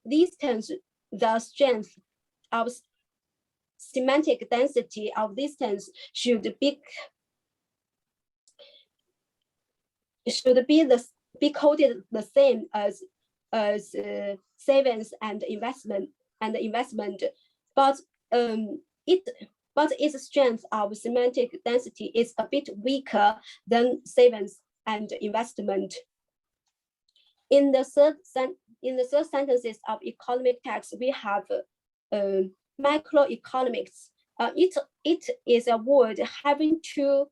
these terms, the strength of semantic density of these terms should be coded the same as savings and investment, but its strength of semantic density is a bit weaker than savings and investment. In the third sentences of economic text, we have microeconomics. It is a word having two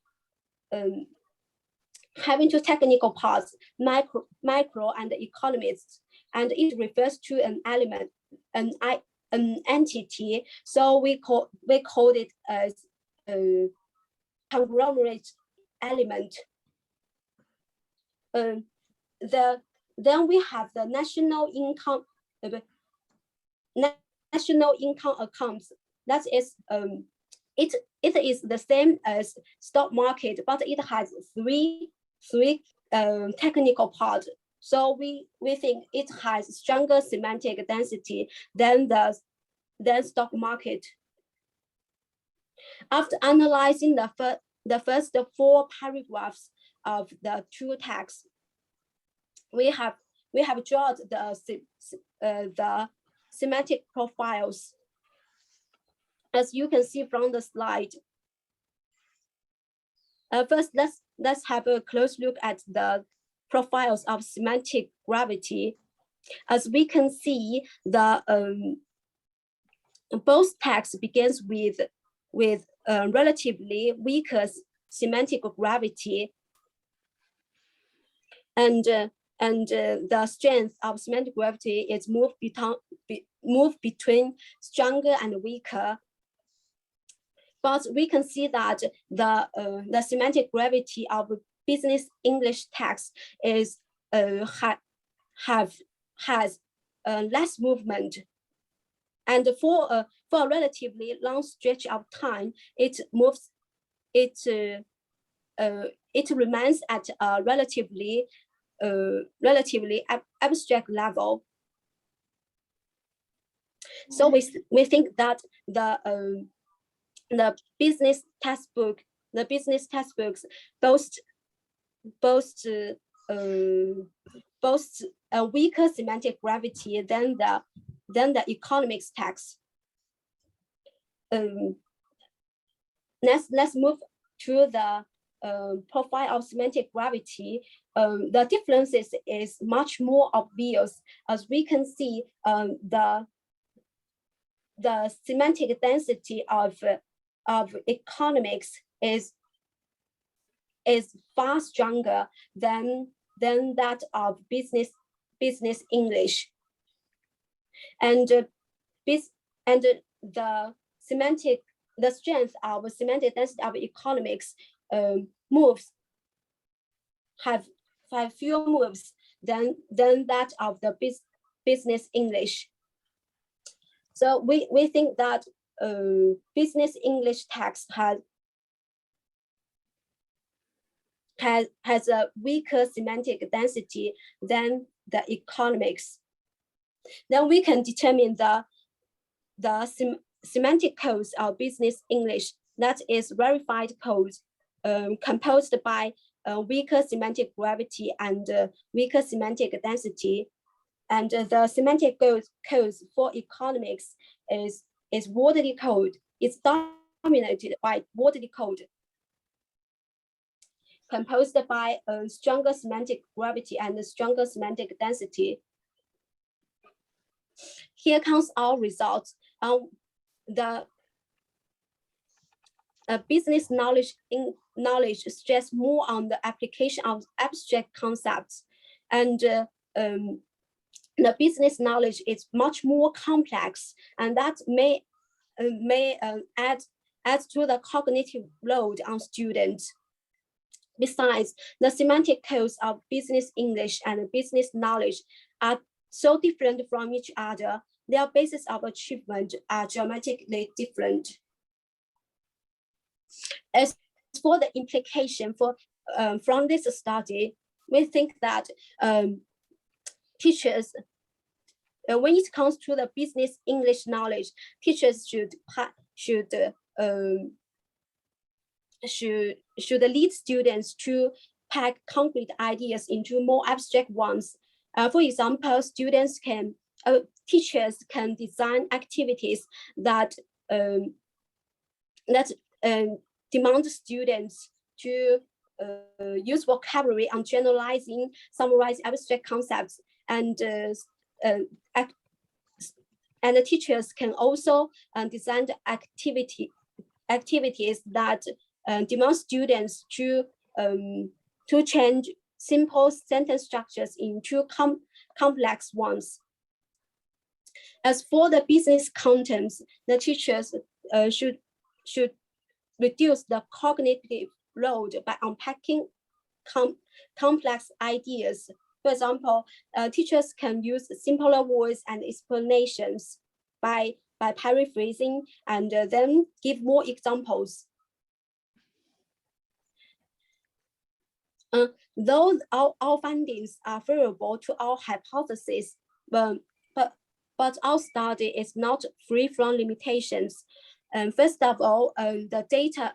technical parts, micro and economists, and it refers to an element, an entity. So we call it as a conglomerate element. Then we have the national income accounts. That is it is the same as stock market, but it has three technical parts. So we think it has stronger semantic density than stock market. After analyzing the first 4 paragraphs of the two texts, we have drawn the semantic profiles. As you can see from the slide. First, let's have a close look at the profiles of semantic gravity. As we can see, both texts begins with relatively weaker semantic gravity, and the strength of semantic gravity is moved between stronger and weaker. But we can see that the semantic gravity of business English text is has less movement, and for a relatively long stretch of time, it remains at a relatively abstract level. So we think that the business textbooks boast a weaker semantic gravity than the economics text. Let's move to the profile of semantic gravity. The differences is much more obvious. As we can see, the semantic density of economics is far stronger than that of business English, and the strength of semantic density of economics moves have fewer moves than that of the business English. So we think that business English text has a weaker semantic density than the economics. Then we can determine the semantic codes of business English, that is verified codes composed by weaker semantic gravity and weaker semantic density. And the semantic codes for economics is wordly code. It's dominated by wordly code, composed by a stronger semantic gravity and a stronger semantic density. Here comes our results. The business knowledge stress more on the application of abstract concepts, and the business knowledge is much more complex, and that may add to the cognitive load on students. Besides, the semantic codes of business English and business knowledge are so different from each other. Their basis of achievement are dramatically different. As for the implication from this study, we think that teachers, when it comes to the business English knowledge, teachers should lead students to pack concrete ideas into more abstract ones. For example, teachers can design activities that demand students to use vocabulary on generalizing, summarize abstract concepts, and the teachers can also design the activities that demand students to change simple sentence structures into complex ones. As for the business contents, the teachers should reduce the cognitive load by unpacking complex ideas. For example, teachers can use simpler words and explanations by paraphrasing and then give more examples. Though our findings are favorable to our hypothesis, but our study is not free from limitations. First of all, the data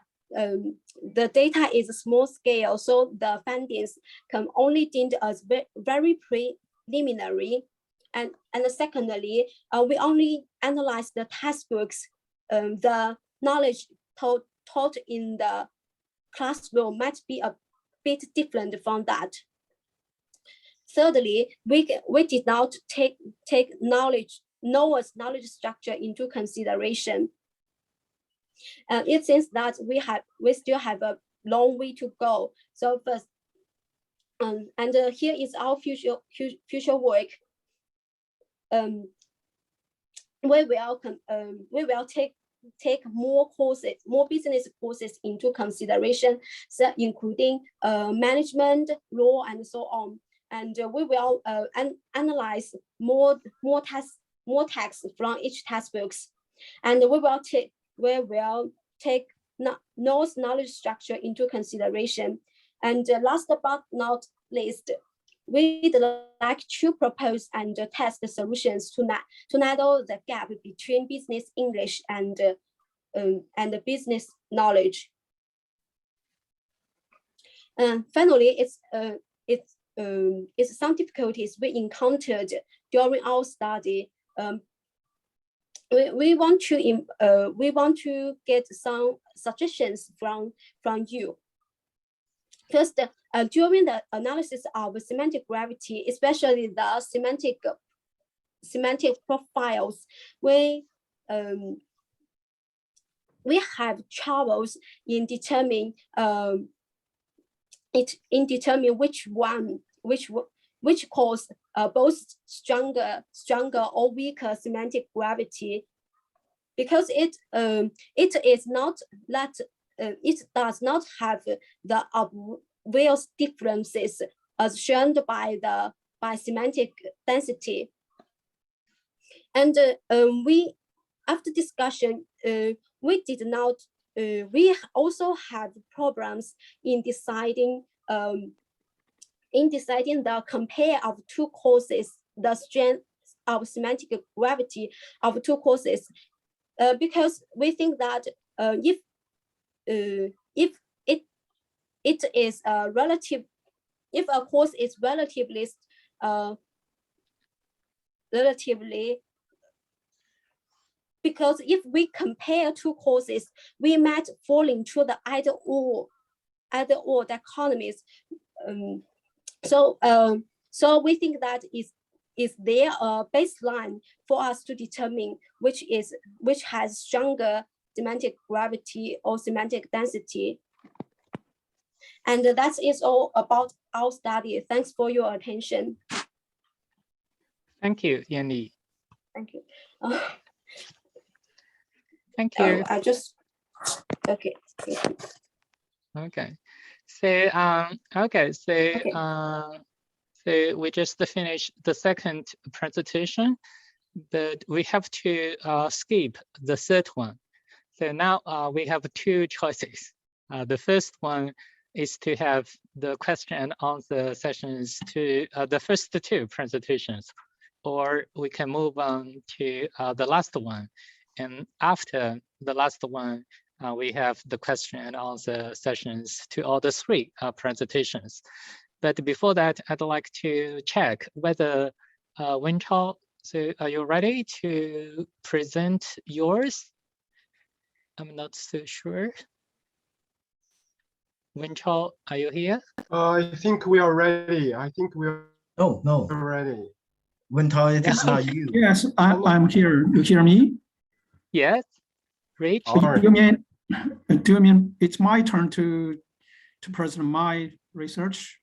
is small scale, so the findings can only deemed as very preliminary. And secondly, we only analyze the textbooks. The knowledge taught in the classroom might be a bit different from that. Thirdly, we did not take Noah's knowledge structure into consideration. It seems that we still have a long way to go. So first, and here is our future work. We will take more business courses into consideration, so including management, law, and so on. And we will analyze more texts from each textbooks, and we will take Noah's knowledge structure into consideration. And last but not least, we'd like to propose and test the solutions to narrow the gap between business English and the business knowledge. Finally, it's some difficulties we encountered during our study. We want to get some suggestions from you. First, during the analysis of semantic gravity, especially the semantic profiles, we have troubles in determining which cause both stronger or weaker semantic gravity, because it does not have the obvious differences as shown by semantic density. And after discussion, we also have problems in deciding the compare of two courses, the strength of semantic gravity of two courses, because we think that if a course is relatively relatively, because if we compare two courses, we might fall into the either or dichotomies. So we think that is there a baseline for us to determine which has stronger semantic gravity or semantic density. And that is all about our study. Thanks for your attention. Thank you, Yanli. Thank you. Thank you. I just, okay. Okay. So, so we just finished the second presentation, but we have to skip the third one. So now we have two choices. The first one is to have the question and answer sessions to the first two presentations, or we can move on to the last one. And after the last one, we have the question and answer sessions to all the three presentations. But before that, I'd like to check whether Wenchao, so are you ready to present yours? I'm not so sure. Wenchao, are you here? I think we are ready. Oh, no. Ready. Wenchao, it is not you. Yes, I'm here. You hear me? Yes, Rich. All right. Do you mean it's my turn to present my research?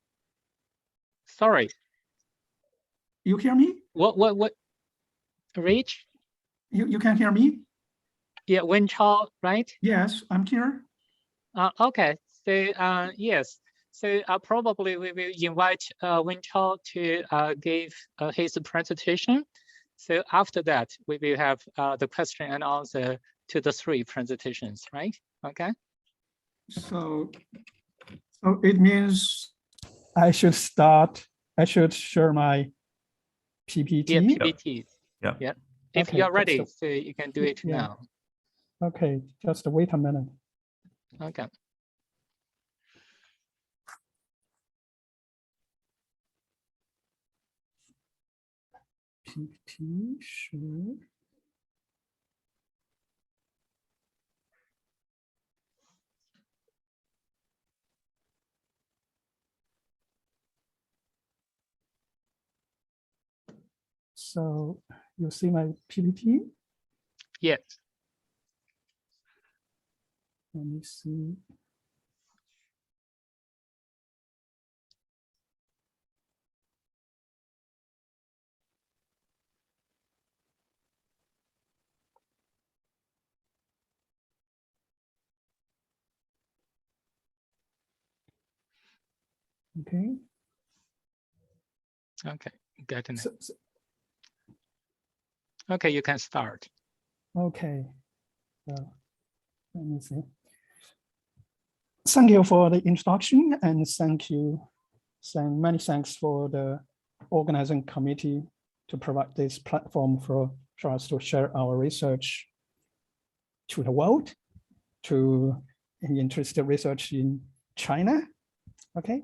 Sorry. You hear me? What? Rich? You can hear me? Yeah, Wenchao, right? Yes, I'm here. Okay. So yes. So probably we will invite Wenchao to give his presentation. So after that, we will have the question and answer to the three presentations, right? Okay. So it means I should share my PPT. Yeah, PPT. Yeah. Yeah. If Okay, you're ready, so you can do it yeah. now. Okay, just wait a minute. Okay. PPT, sure. So you see my PPT? Yes. Let me see. Okay. Okay. Got it. So, Okay, you can start. okay. So let me see. Thank you for the introduction, and many thanks for the organizing committee to provide this platform for us to share our research to the world, to interested research in China. Okay,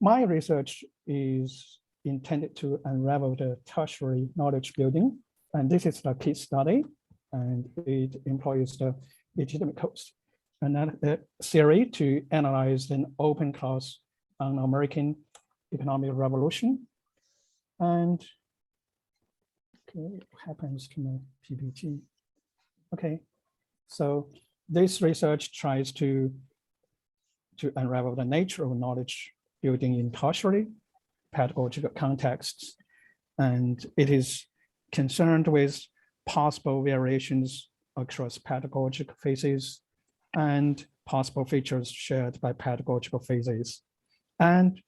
my research is intended to unravel the tertiary knowledge building, and this is the case study, and it employs the legitimate codes and theory to analyze an open class on American economic revolution. And okay, what happens to my PPT? Okay, so this research tries to unravel the nature of knowledge building in tertiary pedagogical contexts, and it is concerned with possible variations across pedagogical phases and possible features shared by pedagogical phases. And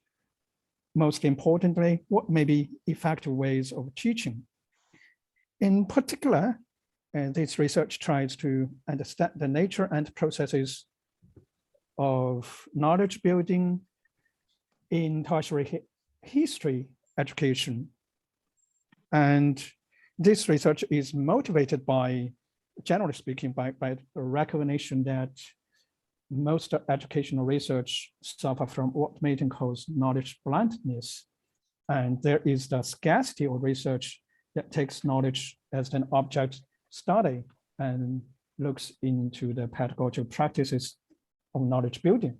most importantly, what may be effective ways of teaching. In particular, this research tries to understand the nature and processes of knowledge building in tertiary history education. And this research is motivated by, generally speaking, by the recognition that most educational research suffer from what Maton calls knowledge blindness. And there is the scarcity of research that takes knowledge as an object study and looks into the pedagogical practices of knowledge building.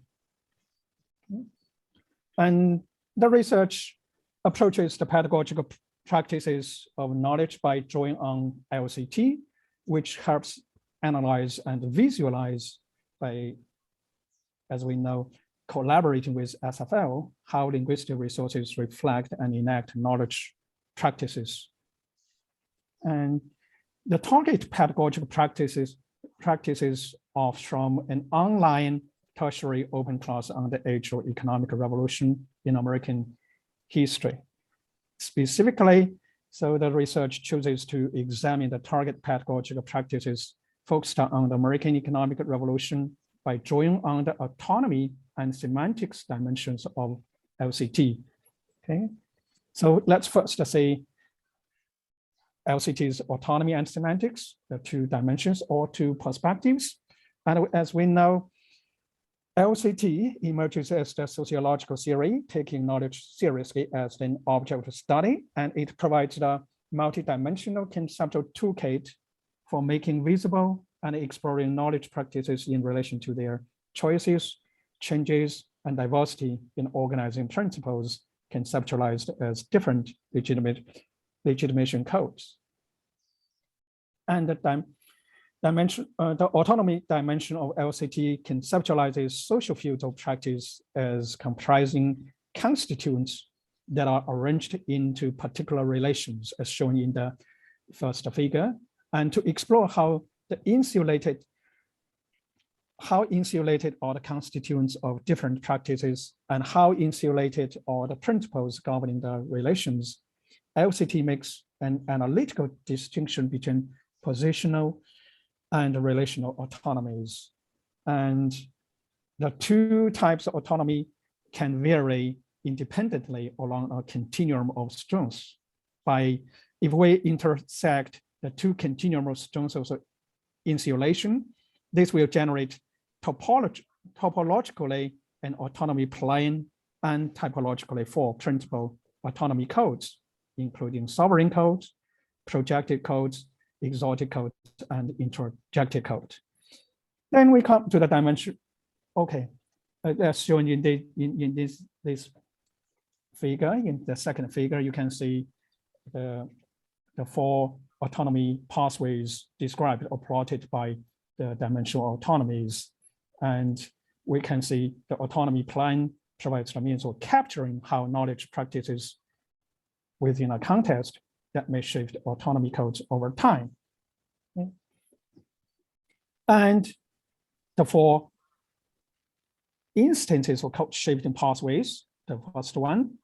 And the research approaches the pedagogical practices of knowledge by drawing on LCT, which helps analyze and visualize by, as we know, collaborating with SFL, how linguistic resources reflect and enact knowledge practices. And the target pedagogical practices are from an online tertiary open class on the age of economic revolution in American history. Specifically, so the research chooses to examine the target pedagogical practices focused on the American economic revolution by drawing on the autonomy and semantics dimensions of LCT. Okay, so let's first say LCT's autonomy and semantics, the two dimensions or two perspectives. And as we know, LCT emerges as the sociological theory, taking knowledge seriously as an object of study, and it provides the multidimensional conceptual toolkit for making visible and exploring knowledge practices in relation to their choices, changes, and diversity in organizing principles conceptualized as different legitimation codes. And the autonomy dimension of LCT conceptualizes social fields of practice as comprising constituents that are arranged into particular relations, as shown in the first figure, and to explore how insulated are the constituents of different practices and how insulated are the principles governing the relations. LCT makes an analytical distinction between positional and relational autonomies. And the two types of autonomy can vary independently along a continuum of strengths. If we intersect the two continuum of strengths of insulation, this will generate topologically an autonomy plane and typologically 4 principal autonomy codes, including sovereign codes, projected codes, exotic codes, and interjected code. Then we come to the dimension. Okay, as shown in this figure, in the second figure, you can see the 4 autonomy pathways described or plotted by the dimensional autonomies. And we can see the autonomy plane provides the means of capturing how knowledge practices within a context that may shift autonomy codes over time. Okay. And the 4 instances of code shifting pathways, the first one,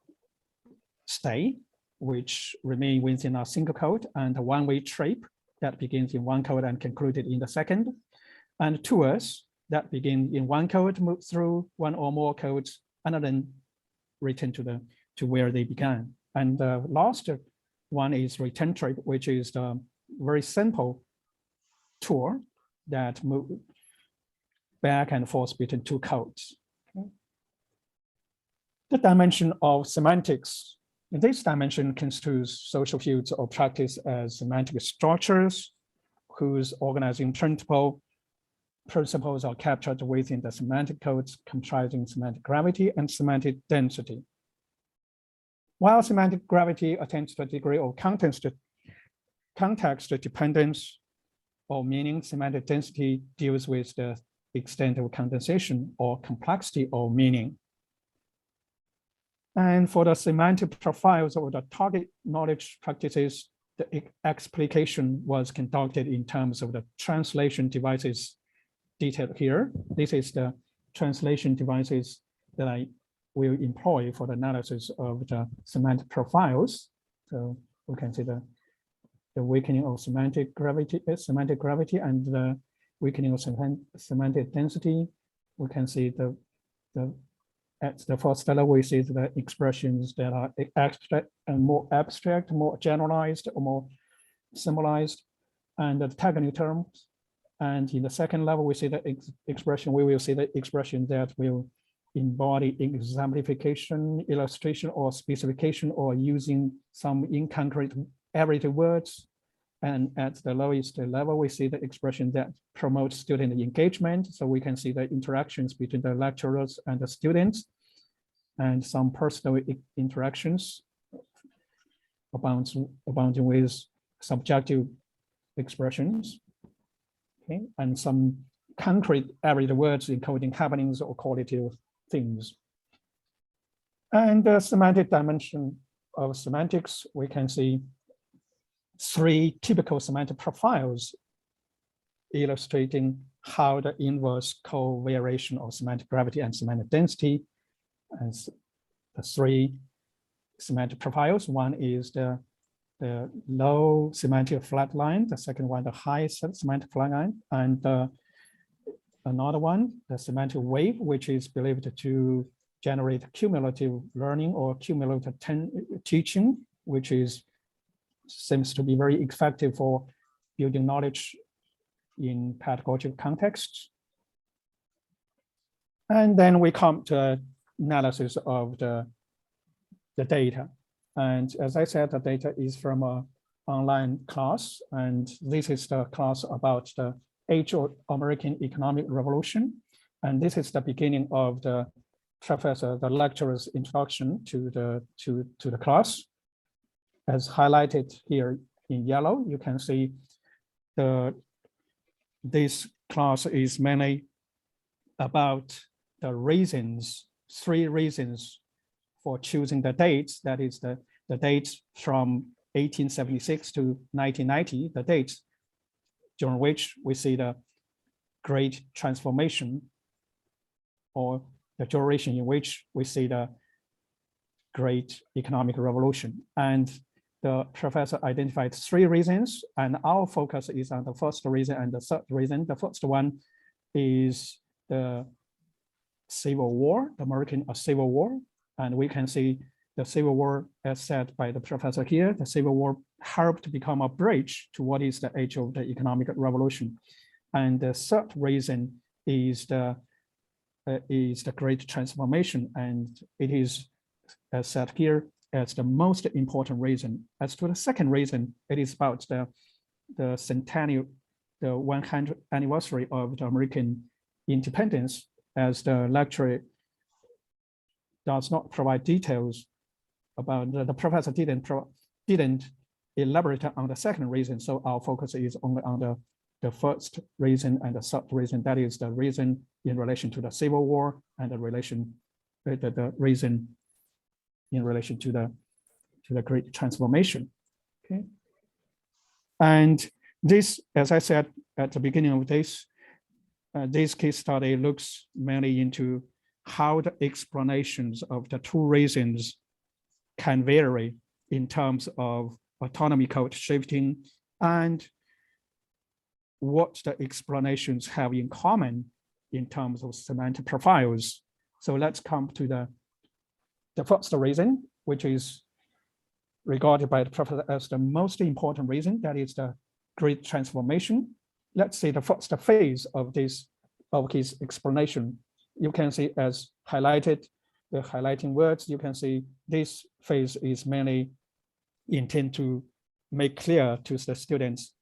stay, which remain within a single code, and a one-way trip that begins in one code and concluded in the second, and tours that begin in one code, move through one or more codes, and then return to where they began. And the last one is return trip, which is the very simple tour that move back and forth between 2 codes. Okay. The dimension of semantics. This dimension construes social fields of practice as semantic structures whose organizing principles are captured within the semantic codes comprising semantic gravity and semantic density. While semantic gravity attains to a degree of context dependence or meaning, semantic density deals with the extent of condensation or complexity of meaning. And for the semantic profiles of the target knowledge practices, the explication was conducted in terms of the translation devices detailed here. This is the translation devices that I will employ for the analysis of the semantic profiles. So we can see the weakening of semantic gravity and the weakening of semantic density. We can see at the first level, we see the expressions that are abstract, more generalized, or more symbolized, and the technical terms. And in the second level, we see the expression. We will see the expression that will embody exemplification, illustration, or specification, or using some in-concrete everyday words. And at the lowest level, we see the expression that promotes student engagement. So we can see the interactions between the lecturers and the students, and some personal interactions abounding with subjective expressions. Okay, and some concrete everyday words encoding happenings or qualitative things. And the semantic dimension of semantics, we can see 3 typical semantic profiles illustrating how the inverse covariation of semantic gravity and semantic density as the 3 semantic profiles. One is the low semantic flat line, the second one, the high semantic flat line, and another one, the semantic wave, which is believed to generate cumulative learning or cumulative teaching, which seems to be very effective for building knowledge in pedagogical contexts. And then we come to analysis of the data. And as I said, the data is from an online class, and this is the class about the age of American economic revolution. And this is the beginning of the lecturer's introduction to the class. As highlighted here in yellow, you can see this class is mainly about the reasons, 3 reasons for choosing the dates. That is the dates from 1876 to 1990, the dates during which we see the great transformation, or the duration in which we see the great economic revolution. And the professor identified 3 reasons, and our focus is on the first reason and the third reason. The first one is the Civil War, the American Civil War. And we can see the Civil War, as said by the professor here, the Civil War helped become a bridge to what is the age of the economic revolution. And the third reason is the great transformation. And it is, as said here, as the most important reason. As to the second reason, it is about the centennial, the 100th anniversary of the American independence. As the lecturer does not provide details about the professor didn't elaborate on the second reason. So our focus is only on the first reason and the third reason. That is the reason in relation to the Civil War and the reason in relation to the great transformation. Okay. And this, as I said at the beginning of this case study looks mainly into how the explanations of the 2 reasons can vary in terms of autonomy code shifting and what the explanations have in common in terms of semantic profiles. So let's come to the first reason, which is regarded by the professor as the most important reason, that is the great transformation. Let's see the first phase of his explanation. You can see as highlighted, the highlighting words, you can see this phase is mainly intended to make clear to the students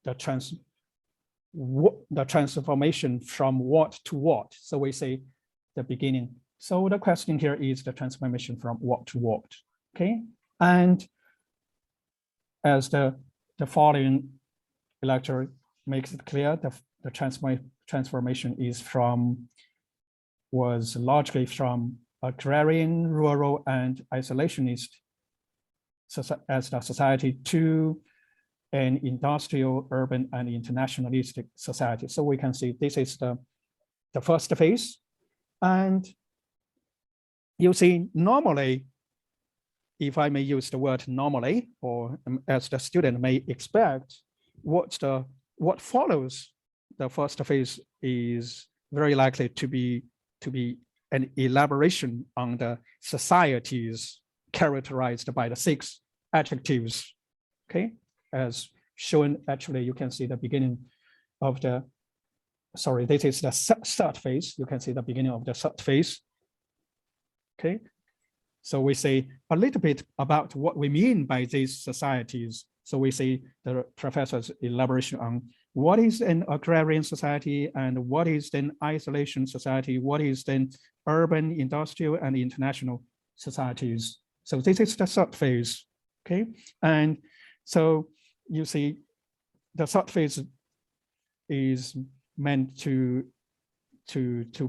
the transformation from what to what. So we say the beginning. So the question here is the transformation from what to what, okay? And as the following lecture makes it clear, the transformation was largely from agrarian, rural, and isolationist as the society to an industrial, urban, and internationalistic society. So we can see this is the first phase. And you see, normally, if I may use the word normally, or as the student may expect, what follows the first phase is very likely to be an elaboration on the societies characterized by the 6 adjectives, okay? As shown, actually, you can see the beginning of this is the third phase. You can see the beginning of the third phase, okay? So we say a little bit about what we mean by these societies So we see the professor's elaboration on what is an agrarian society and what is an isolation society, what is then urban, industrial, and international societies. So this is the third phase, okay? And so you see the third phase is meant to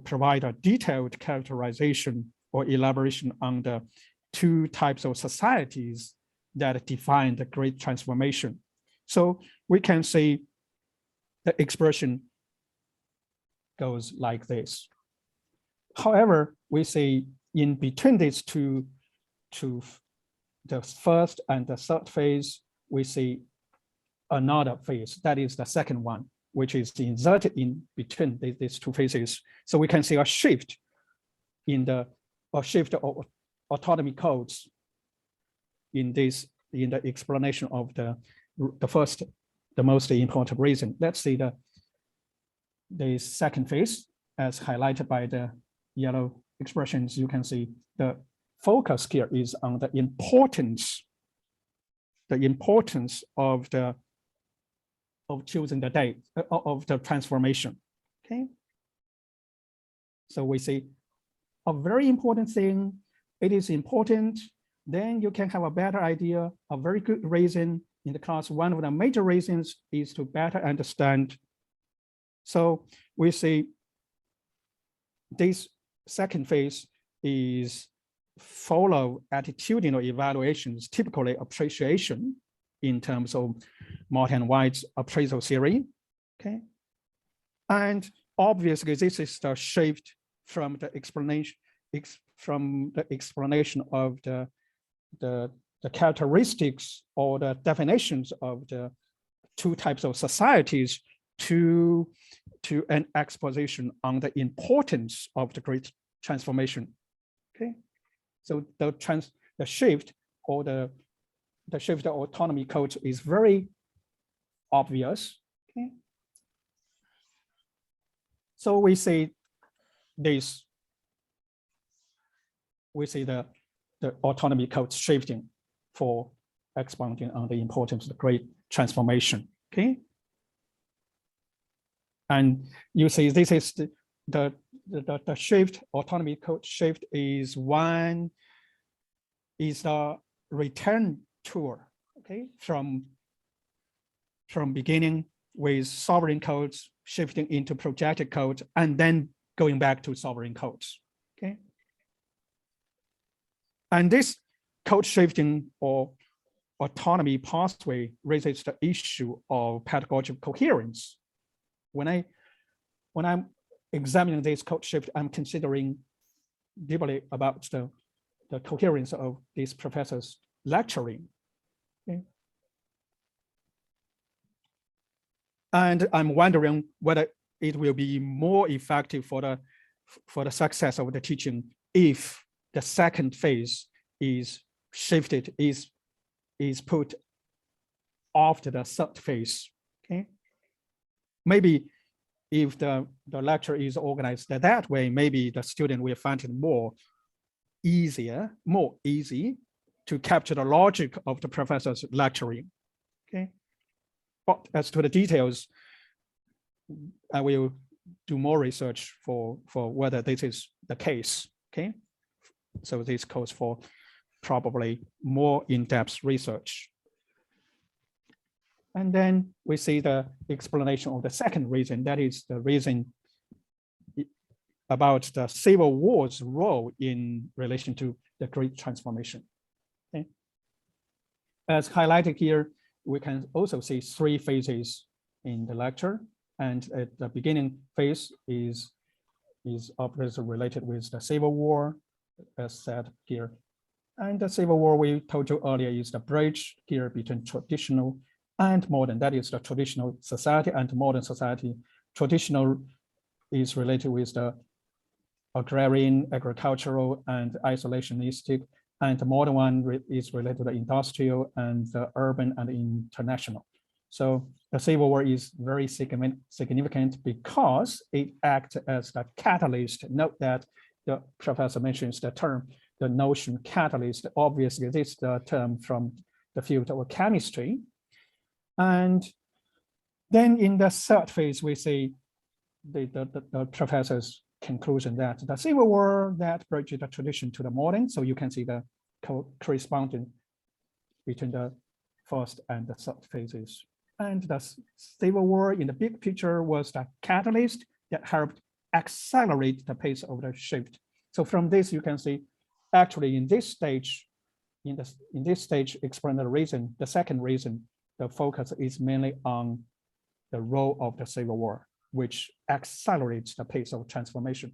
provide a detailed characterization or elaboration on the two types of societies that define the Great Transformation. So we can see the expression goes like this. However, we see in between these two, the first and the third phase, we see another phase, that is the second one, which is inserted in between these two phases. So we can see a shift in the shift of autonomy codes in the explanation of the most important reason. Let's see the second phase as highlighted by the yellow expressions. You can see the focus here is on the importance of choosing the date of the transformation. Okay. So we see a very important thing. It is important. Then you can have a better idea, a very good reason in the class. One of the major reasons is to better understand. So we see this second phase is follow attitudinal evaluations, typically appreciation in terms of Martin and White's appraisal theory, okay? And obviously this is the shift from the explanation of the characteristics or the definitions of the two types of societies to an exposition on the importance of the Great Transformation. Okay, so the shift or the shift of autonomy code is very obvious. Okay, so we see this. We see the autonomy code shifting for expounding on the importance of the Great Transformation. Okay. And you see this is the shift, autonomy code shift is the return tour, okay, from beginning with sovereign codes, shifting into projected codes, and then going back to sovereign codes, okay? And this code shifting or autonomy pathway raises the issue of pedagogical coherence. When I'm examining this code shift, I'm considering deeply about the coherence of this professor's lecturing. Okay. And I'm wondering whether it will be more effective for the success of the teaching if the second phase is shifted, is put after the third phase. Okay. Maybe if the lecture is organized that way, maybe the student will find it more easy to capture the logic of the professor's lecturing. Okay. But as to the details, I will do more research for whether this is the case. Okay. So this calls for probably more in-depth research. And then we see the explanation of the second reason, that is the reason about the civil war's role in relation to the Great Transformation. Okay. As highlighted here, we can also see three phases in the lecture. And at the beginning phase is obviously related with the Civil War, as said here. And the Civil War, we told you earlier, is the bridge here between traditional and modern. That is the traditional society and modern society. Traditional is related with the agrarian, agricultural, and isolationistic. And the modern one is related to the industrial and the urban and international. So the Civil War is very significant because it acts as the catalyst. Note that the professor mentions the term, the notion catalyst. Obviously, this is the term from the field of chemistry. And then in the third phase, we see the professor's conclusion that the Civil War that bridges the tradition to the modern. So you can see the corresponding between the first and the third phases. And the Civil War in the big picture was the catalyst that helped accelerate the pace of the shift. So from this, you can see actually in this stage, in this stage, explain the reason, the second reason, the focus is mainly on the role of the Civil War, which accelerates the pace of transformation.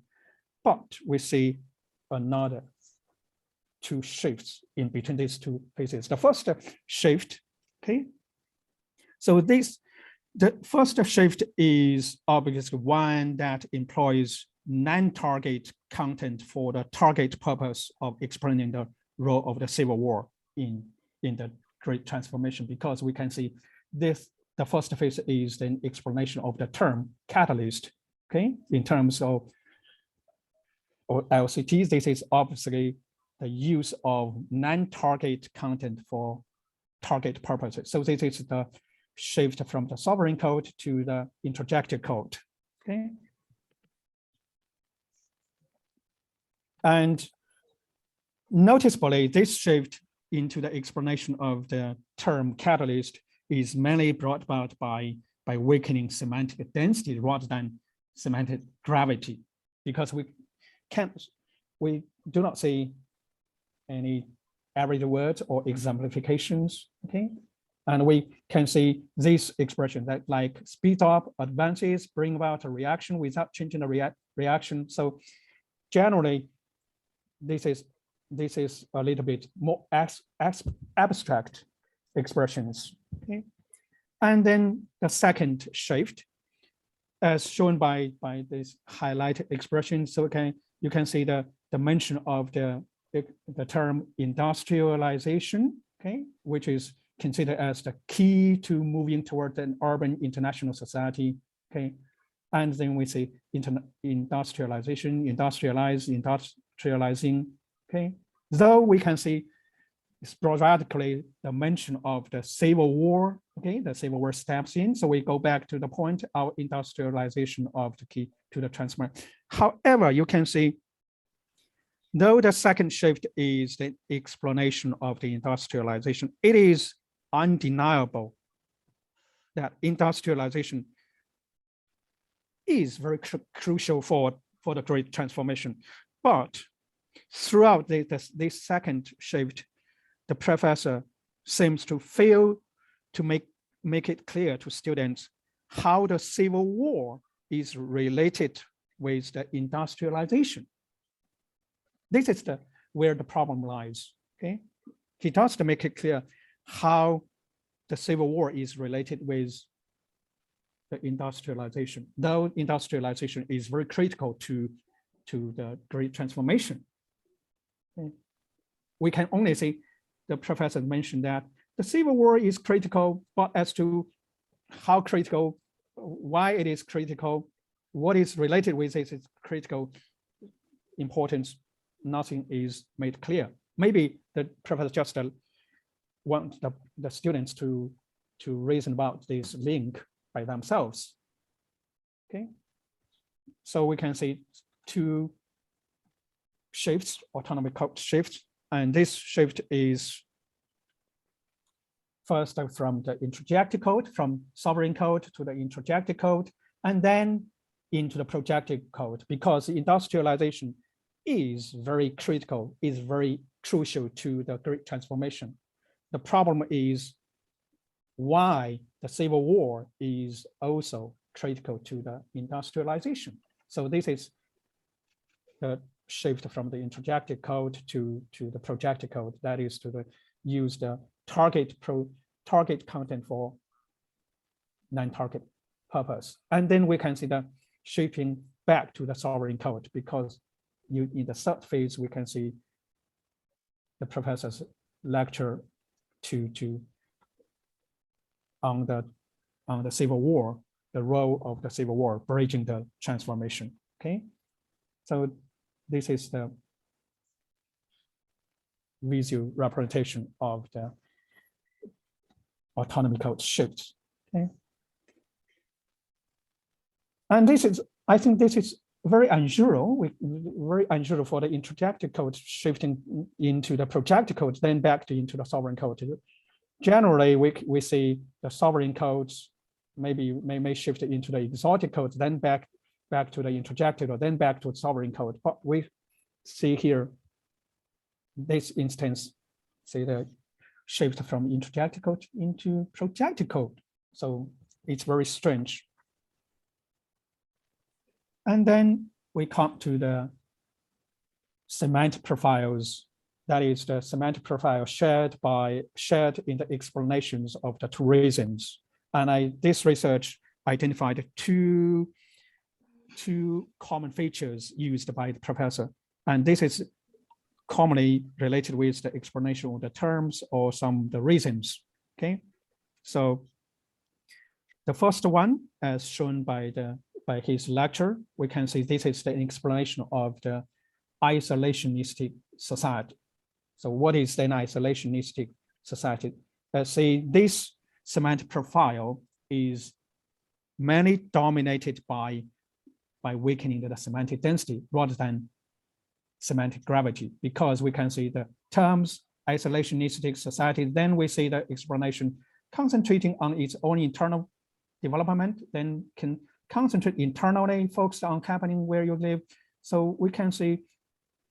But we see another two shifts in between these two phases. The first shift, okay. So the first shift is obviously one that employs non-target content for the target purpose of explaining the role of the Civil War in the Great Transformation, because we can see this, the first phase is an explanation of the term catalyst, okay? In terms of LCTs, this is obviously the use of non-target content for target purposes. So this is the shift from the sovereign code to the interjected code, okay? And noticeably, this shift into the explanation of the term catalyst is mainly brought about by weakening semantic density rather than semantic gravity, because we do not see any everyday words or exemplifications, okay? And we can see this expression that like speed up, advances, bring about a reaction without changing the reaction. So generally, this is a little bit more abstract expressions. Okay? And then the second shift, as shown by this highlighted expression, so you can see the mention of the term industrialization, okay, which is considered as the key to moving toward an urban international society, okay. And then we see industrialization, industrializing, okay. Though we can see sporadically the mention of the Civil War, okay, the Civil War steps in. So we go back to the point of industrialization of the key to the transformation. However, you can see, though the second shift is the explanation of the industrialization, it is undeniable that industrialization is very crucial for the Great Transformation. But throughout this second shift, the professor seems to fail to make it clear to students how the Civil War is related with the industrialization. This is where the problem lies, okay? He does to make it clear how the Civil War is related with the industrialization, though industrialization is very critical to the Great Transformation. Okay. We can only see the professor mentioned that the Civil War is critical, but as to how critical, why it is critical, what is related with its critical importance, nothing is made clear. Maybe the professor just want the students to reason about this link by themselves. Okay, so we can see two shifts, autonomy code shifts, and this shift is first from the interjected code, from sovereign code to the interjected code, and then into the projected code, because industrialization is very critical, is very crucial to the Great Transformation. The problem is why the Civil War is also critical to the industrialization. So this is the shift from the interjected code to the projected code, that is to use the target content for non-target purpose. And then we can see the shifting back to the sovereign code, because in the third phase, we can see the professor's lecture on the Civil War, the role of the Civil War, bridging the transformation, okay? So this is the visual representation of autonomy code shift. Okay. And this is, I think this is very unusual, very unusual for the interjected code shifting into the projected code, then back into the sovereign code. Generally, we see the sovereign codes may shift into the exotic code, then back to the interjected, or then back to the sovereign code. But we see here, this instance, see the shift from interjected code into projected code. So it's very strange. And then we come to the semantic profiles. That is the semantic profile shared in the explanations of the two reasons. And this research identified two common features used by the professor. And this is commonly related with the explanation of the terms or some of the reasons. Okay, so the first one, as shown by his lecture, we can see this is the explanation of the isolationistic society. So what is an isolationistic society? See, this semantic profile is mainly dominated by weakening the semantic density rather than semantic gravity, because we can see the terms isolationistic society, then we see the explanation concentrating on its own internal development, then can concentrate internally, focused on happening where you live. So we can see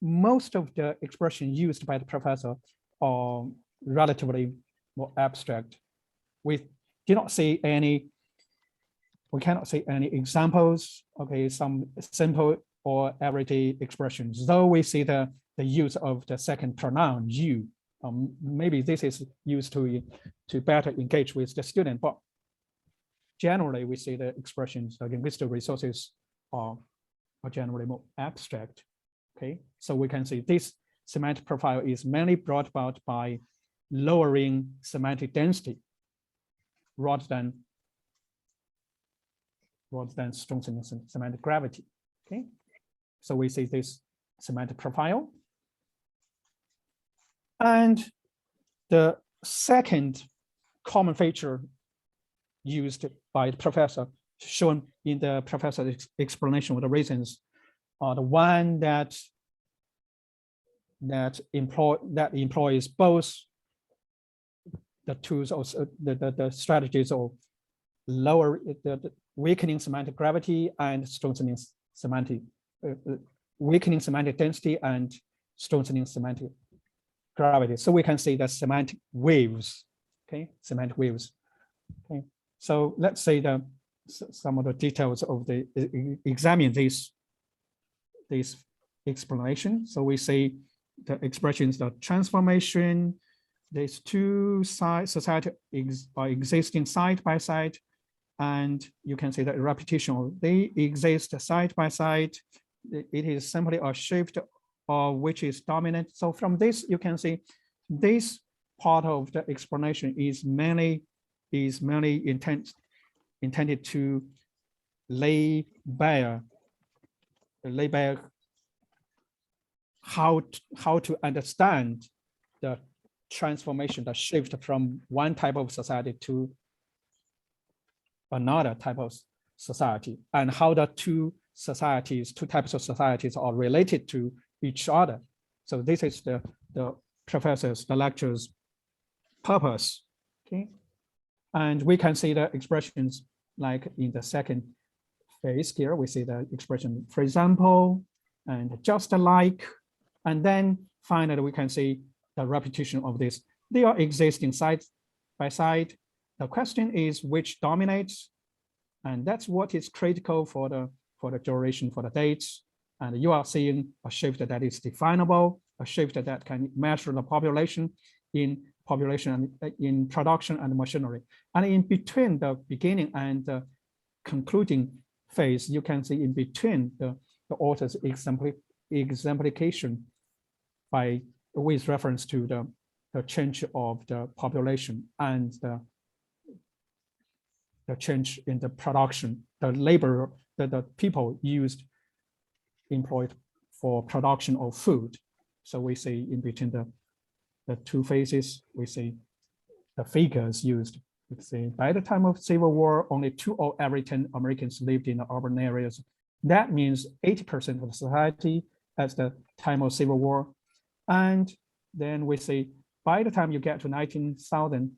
most of the expression used by the professor are relatively more abstract. We cannot see any examples, okay, some simple or everyday expressions, though we see the use of the second pronoun you. Maybe this is used to better engage with the student, but generally we see the expressions, the linguistic resources are generally more abstract. Okay, so we can see this semantic profile is mainly brought about by lowering semantic density rather than strengthening semantic gravity. Okay, so we see this semantic profile. And the second common feature used by the professor, shown in the professor's explanation of the reasons, are the one that employs both the tools or the strategies of the weakening semantic gravity and strengthening semantic weakening semantic density and strengthening semantic gravity. So we can see the semantic waves. Okay, semantic waves. Okay, so let's say some of the details of examine this explanation. So we see the expressions, the transformation, these two society are existing side by side, and you can see the repetition. They exist side by side. It is simply a shift of which is dominant. So from this, you can see this part of the explanation is mainly intended to lay bare how to understand the transformation, the shift from one type of society to another type of society, and how the two types of societies are related to each other. So this is the lecture's purpose. Okay, and we can see the expressions like in the second phase here. We see the expression, for example, and just like, and then finally we can see the repetition of this. They are existing side by side. The question is which dominates, and that's what is critical for the duration, for the dates. And you are seeing a shift that is definable, a shift that can measure the population in production and machinery. And in between the beginning and the concluding phase, you can see in between the author's exemplification with reference to the change of the population and the change in the production, the labor that the people employed for production of food. So we see in between the two phases, we see the figures used let's see, by the time of Civil War, only 2 of every 10 Americans lived in the urban areas. That means 80% of the society at the time of Civil War. And then we see by the time you get to 19,000,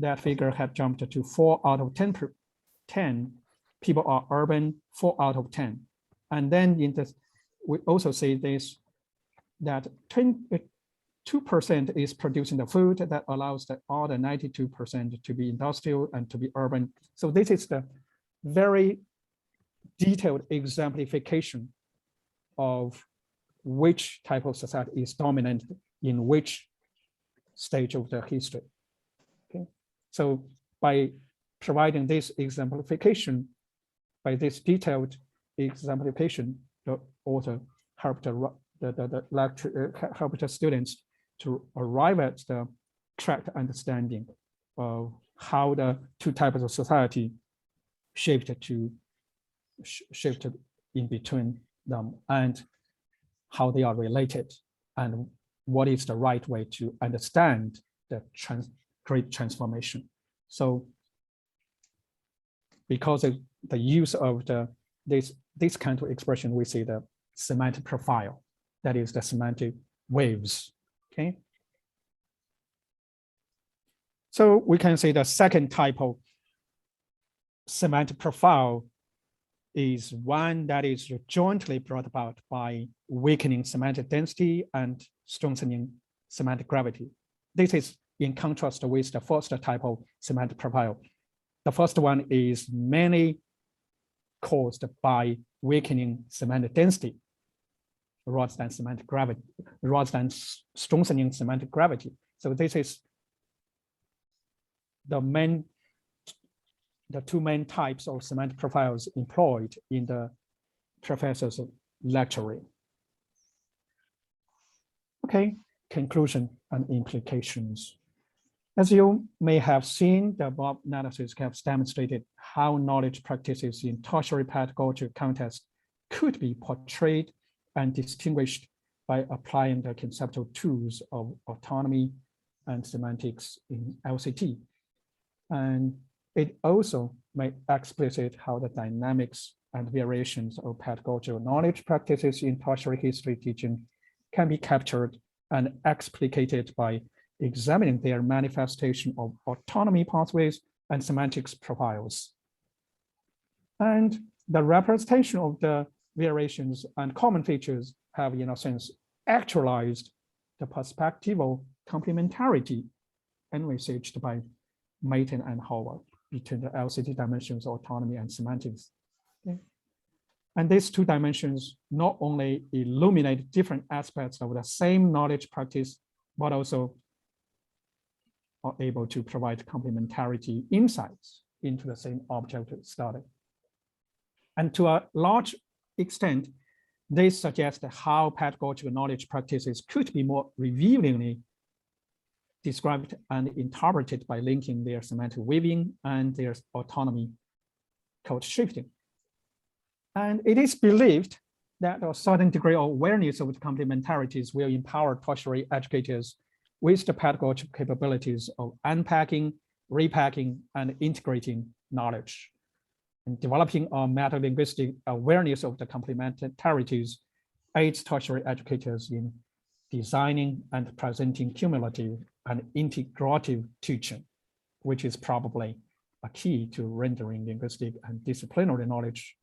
that figure had jumped to 4 out of 10 people are urban, 4 out of 10. And then in this, we also see this, that 2% is producing the food that allows the other 92% to be industrial and to be urban. So this is the very detailed exemplification of which type of society is dominant in which stage of the history. Okay, so by providing this exemplification, by this detailed exemplification, the author helped helped the students to arrive at the correct understanding of how the 2 types of society shifted in between them and how they are related and what is the right way to understand the great transformation. So because of the use of this kind of expression, we see the semantic profile, that is the semantic waves. Okay. So we can say the second type of semantic profile is one that is jointly brought about by weakening semantic density and strengthening semantic gravity. This is in contrast with the first type of semantic profile. The first one is mainly caused by weakening semantic density rather than semantic gravity, rather than strengthening semantic gravity. So this is the 2 main types of semantic profiles employed in the professor's lecturing. Okay, conclusion and implications. As you may have seen, the above analysis has demonstrated how knowledge practices in tertiary pedagogy context could be portrayed and distinguished by applying the conceptual tools of autonomy and semantics in LCT. And it also made explicit how the dynamics and variations of pedagogical knowledge practices in tertiary history teaching can be captured and explicated by examining their manifestation of autonomy pathways and semantics profiles. And the representation of the variations and common features have, in a sense, actualized the perspectival complementarity envisaged by Mayton and Howard between the LCT dimensions of autonomy and semantics. Okay. And these 2 dimensions not only illuminate different aspects of the same knowledge practice, but also are able to provide complementarity insights into the same object study. And to a large extent, they suggest how pedagogical knowledge practices could be more revealingly described and interpreted by linking their semantic weaving and their autonomy code shifting. And it is believed that a certain degree of awareness of the complementarities will empower tertiary educators with the pedagogical capabilities of unpacking, repacking, and integrating knowledge. And developing a meta-linguistic awareness of the complementarities aids tertiary educators in designing and presenting cumulative and integrative teaching, which is probably a key to rendering linguistic and disciplinary knowledge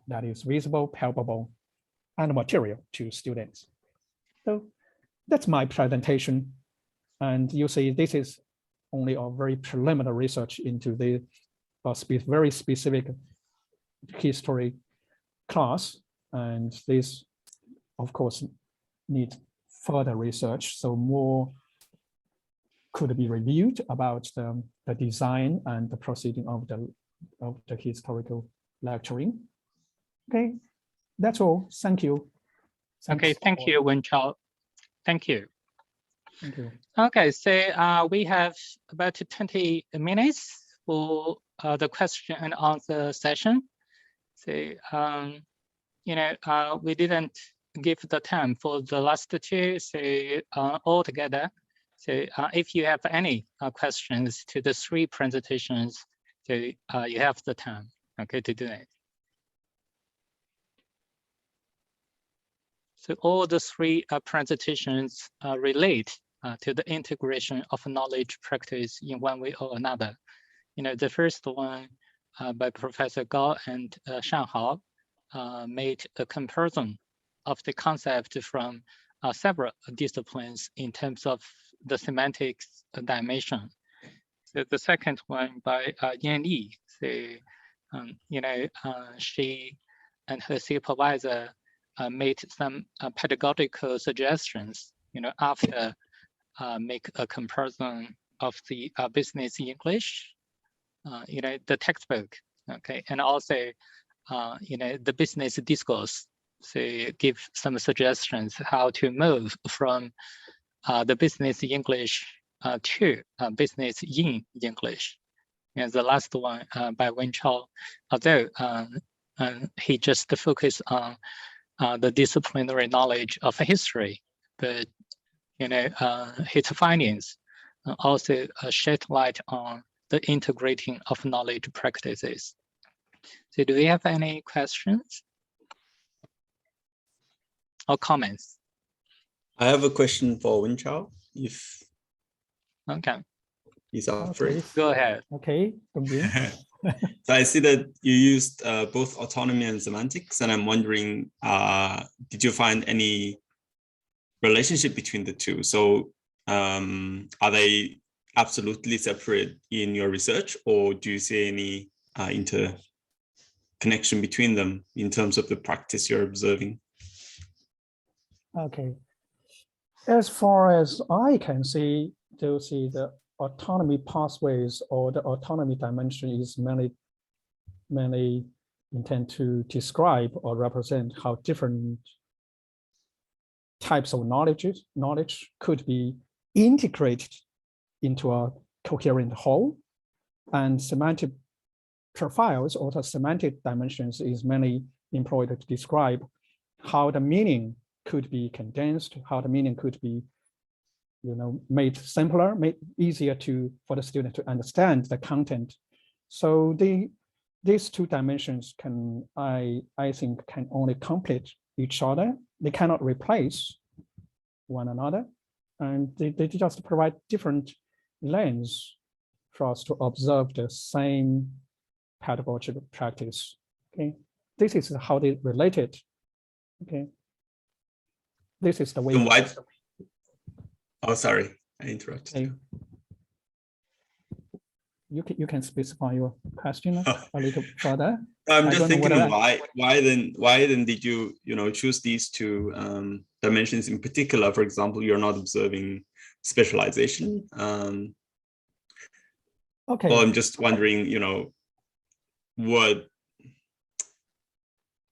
that is visible, palpable, and material to students. So that's my presentation. And you see, this is only a very preliminary research into the very specific history class. And this, of course, needs further research. So more could be reviewed about the design and the proceeding of the historical lecturing. Okay, that's all. Thank you. Thanks. Okay, thank you, Wenchao. Thank you. Thank you. Okay, so we have about 20 minutes for the question and answer session. So, we didn't give the time for the last 2, so altogether, So if you have any questions to the 3 presentations, so you have the time, okay, to do it. So all the 3 presentations relate to the integration of knowledge practice in one way or another. The first one by Professor Gao and Shanghao made a comparison of the concept from several disciplines in terms of the semantics dimension. So the second one by Yanli, so she and her supervisor made some pedagogical suggestions, after make a comparison of the business English, the textbook, okay, and also, the business discourse. So give some suggestions how to move from the business English to business in English. And the last one by Wenchao, although he just focused on the disciplinary knowledge of history, but his findings also shed light on the integrating of knowledge practices. So do we have any questions or comments? I have a question for Wenchao, if Okay, he's up for it. go ahead. Okay, So I see that you used both autonomy and semantics, and I'm wondering, did you find any relationship between the two? So are they absolutely separate in your research, or do you see any interconnection between them in terms of the practice you're observing? Okay. As far as I can see, the autonomy pathways or the autonomy dimension is mainly intended to describe or represent how different types of knowledge could be integrated into a coherent whole. And semantic profiles or the semantic dimensions is mainly employed to describe how the meaning could be condensed, how the meaning could be made simpler, made easier for the student to understand the content. So these 2 dimensions I think can only complete each other. They cannot replace one another, and they just provide different lens for us to observe the same pedagogical practice. Okay, this is how they related. Okay, this is the way. Why? Oh, sorry, I interrupted. Okay. You can specify your question a little further. I'm just thinking why then did you choose these 2 dimensions in particular? For example, you're not observing specialization. Okay. Well, I'm just wondering, what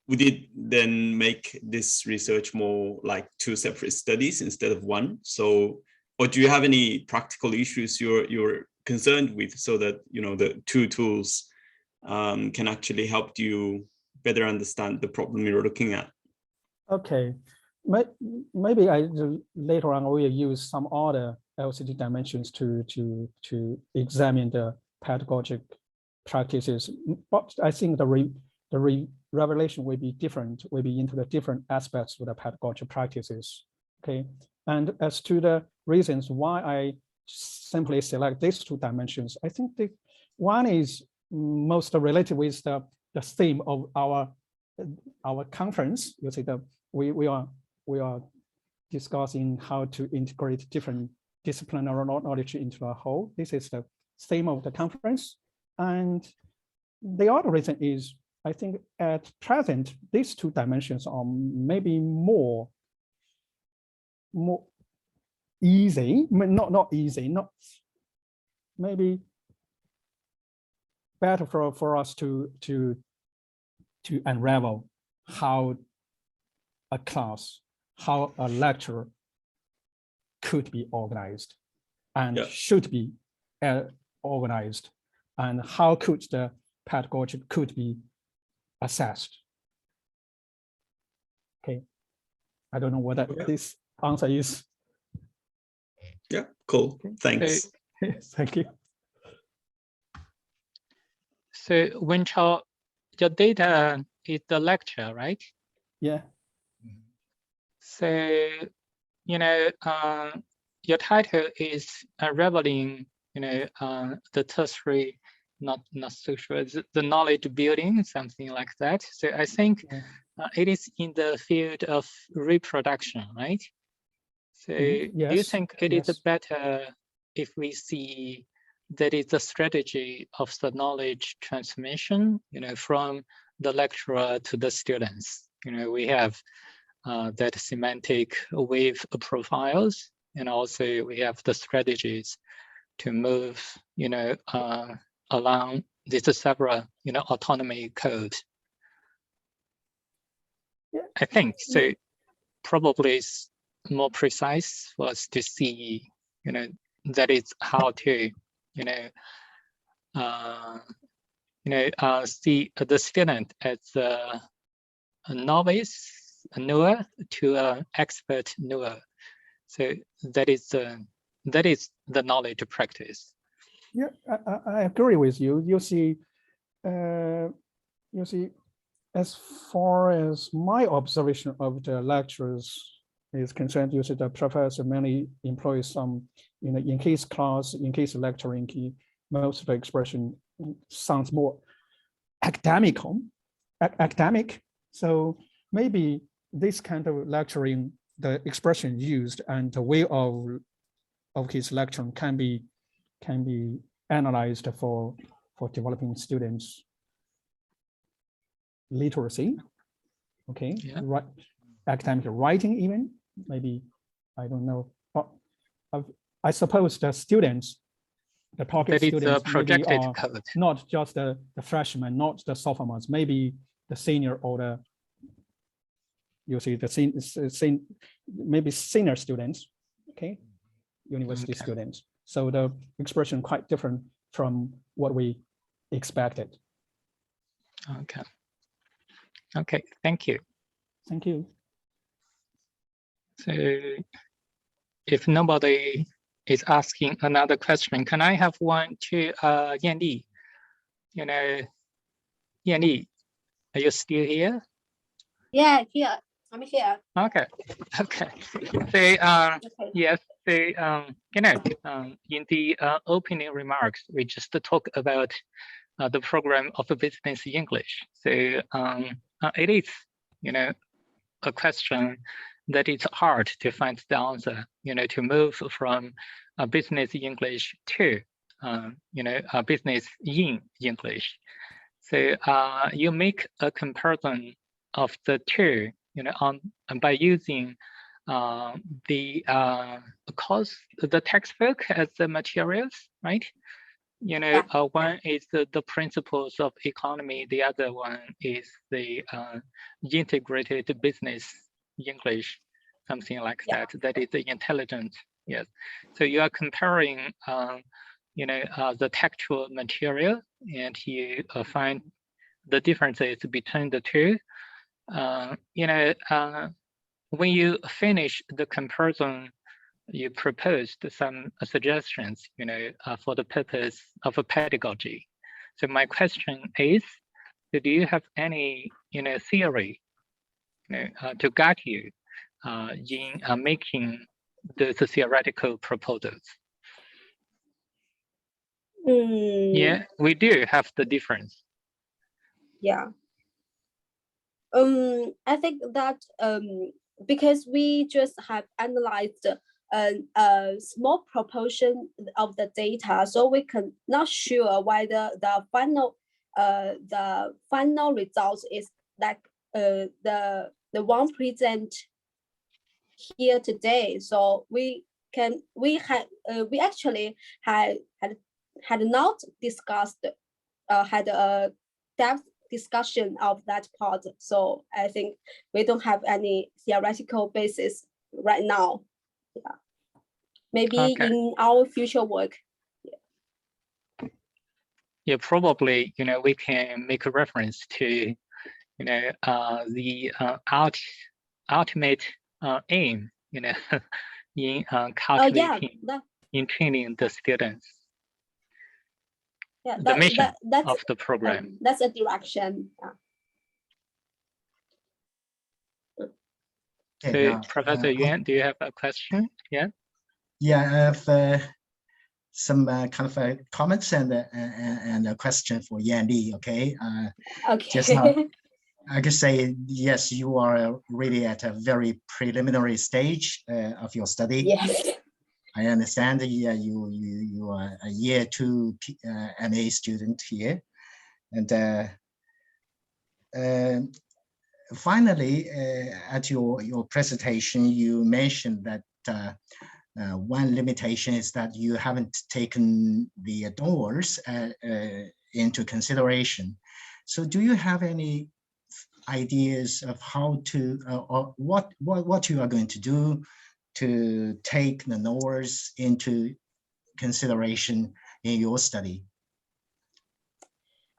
would it then make this research more like 2 separate studies instead of 1? So, or do you have any practical issues you're concerned with, so that the 2 tools can actually help you better understand the problem you're looking at? Okay, maybe later on I will use some other LCT dimensions to examine the pedagogic practices, but I think the revelation will be different, will be into the different aspects of the pedagogic practices. Okay, and as to the reasons why I simply select these 2 dimensions, I think one is most related with the theme of our conference. You see, we are discussing how to integrate different disciplinary knowledge into a whole. This is the theme of the conference, and the other reason is I think at present these 2 dimensions are maybe more easy, not easy, not maybe better for us to unravel how a class, how a lecture could be organized and should be organized, and how could the pedagogy could be assessed. Okay, I don't know what this answer is. Yeah, cool. Thanks. Thank you. So Wenchao, your data is the lecture, right? Yeah. So, you know, your title is Revealing, you know, the tertiary, not so sure, the knowledge building, something like that. So I think it is in the field of reproduction, right? So Yes, do you think it is better if we see that is the strategy of the knowledge transmission, you know, from the lecturer to the students? You know, we have that semantic wave profiles, and also we have the strategies to move, you know, along these several, you know, autonomy codes. I think so. Probably it's more precise for us to see, you know, that is how to, you know, see the student as a novice knower to an expert knower. So that is the knowledge practice. Yeah, I agree with you. You see, as far as my observation of the lectures is concerned, you see the professor mainly employs some, you know, in his class, in his lecturing, most of the expression sounds more academic. So maybe this kind of lecturing, the expression used and the way of his lecturing can be analyzed for developing students' literacy. Okay, right, academic writing even, maybe, I don't know, but I suppose the students, the target students maybe are not just the freshmen, not the sophomores, maybe the senior or the, you see, the maybe senior students, okay, university students. So the expression quite different from what we expected. Okay. Okay, thank you. Thank you. So if nobody is asking another question, can I have one to Yanli? You know, Yanli, are you still here? Yeah, here. I'm here. Okay. Okay. So yes, so you know, in the opening remarks, we just talk about the program of business English. So it is, you know, a question that it's hard to find the answer, you know, to move from business English to, you know, business in English. So you make a comparison of the two, you know, by using the textbook as the materials, right? You know, one is the principles of economy. The other one is the integrated business English, something like that. That is the intelligent. Yes. So you are comparing, you know, the textual material, and you find the differences between the two. You know, when you finish the comparison, you proposed some suggestions, you know, for the purpose of a pedagogy. So my question is, do you have any, you know, theory, you know, to guide you in making those theoretical proposals? Yeah, we do have the difference. Yeah. I think that because we just have analyzed a small proportion of the data, so we can not sure whether the final result is like the one present here today. So we actually had not discussed had a depth discussion of that part. So I think we don't have any theoretical basis right now. Yeah. Maybe in our future work. Yeah, probably, you know, we can make a reference to, you know, the ultimate aim, you know, in calculating, that, in training the students? yeah, The mission that's of the program. that's a direction. Okay, So, now, Professor Yuan, do you have a question? Yeah. yeah, I have some kind of comments and a question for Yanli. Okay. Okay. Just now, I could say yes. You are really at a very preliminary stage of your study. Yes. I understand that you are a year 2 MA student here, and finally, at your presentation, you mentioned that one limitation is that you haven't taken the doors into consideration. So, do you have any ideas of how to or what you are going to do to take the knowers into consideration in your study?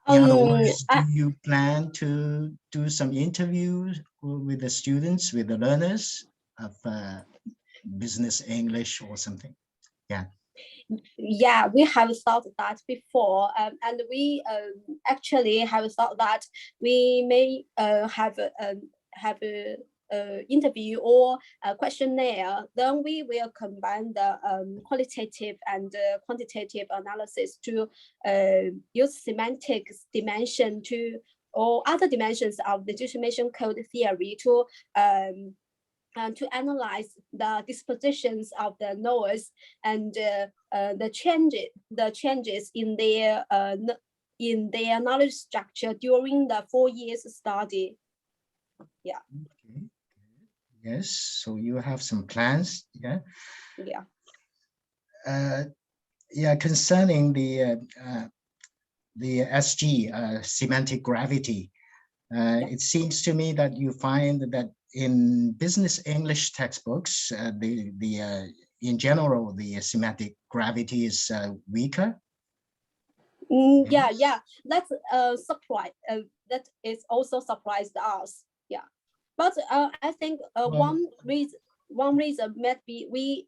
In other words, do you plan to do some interviews with the students, with the learners of business English or something? Yeah. Yeah, we have thought that before, and we actually have thought that we may have a interview or a questionnaire. Then we will combine the qualitative and quantitative analysis to use semantic dimension to or other dimensions of the distribution code theory to analyze the dispositions of the knowers and the changes in their knowledge structure during the 4 years study. Yeah. Okay. Yes. So you have some plans. Yeah. Yeah. Yeah. Concerning the SG semantic gravity, it seems to me that you find that in business English textbooks, in general, the semantic gravity is weaker. Yeah, that's surprise. That is also surprised us. Yeah, but I think one reason might be we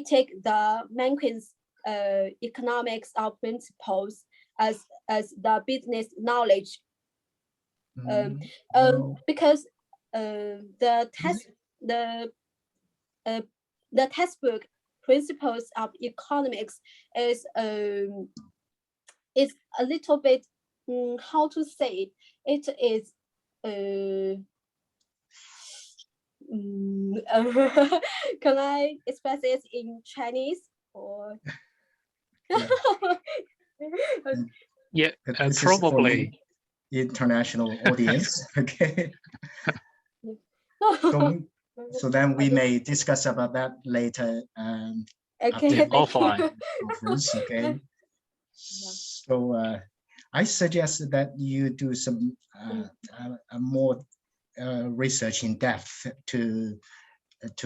take the Mencken's economics of principles as the business knowledge. Because the textbook principles of economics is a little bit how to say it is can I express it in Chinese or yeah, probably international audience. Okay. So then we may discuss about that later. Okay. Offline. Okay. So I suggest that you do some more research in depth to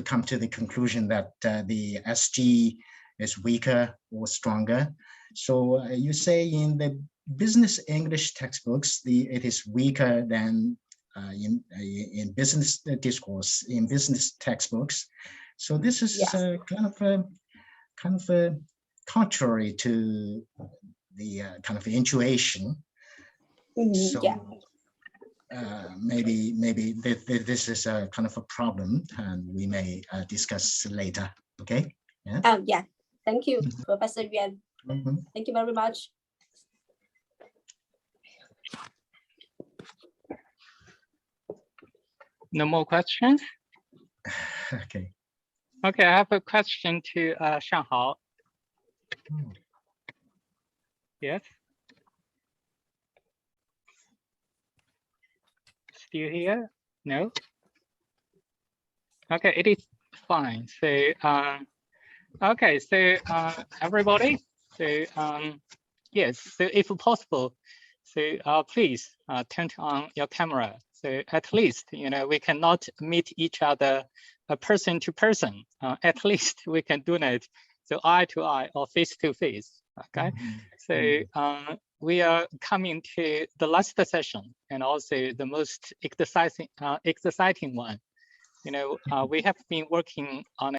come to the conclusion that the SG is weaker or stronger. So you say in the business English textbooks, it is weaker than in business discourse, in business textbooks. So this is kind of contrary to the kind of intuition. So maybe this is a kind of a problem, and we may discuss later. Okay. Yeah. Yeah. Thank you, Professor Yuan. Thank you very much. No more questions? Okay. Okay, I have a question to Shanghao. Yes. Still here? No? Okay, it is fine. So, okay, so everybody, so yes, so if possible, so please turn on your camera. So at least, we cannot meet each other person to person. At least we can do that, so eye to eye or face to face. Okay, so we are coming to the last session and also the most exciting one. We have been working on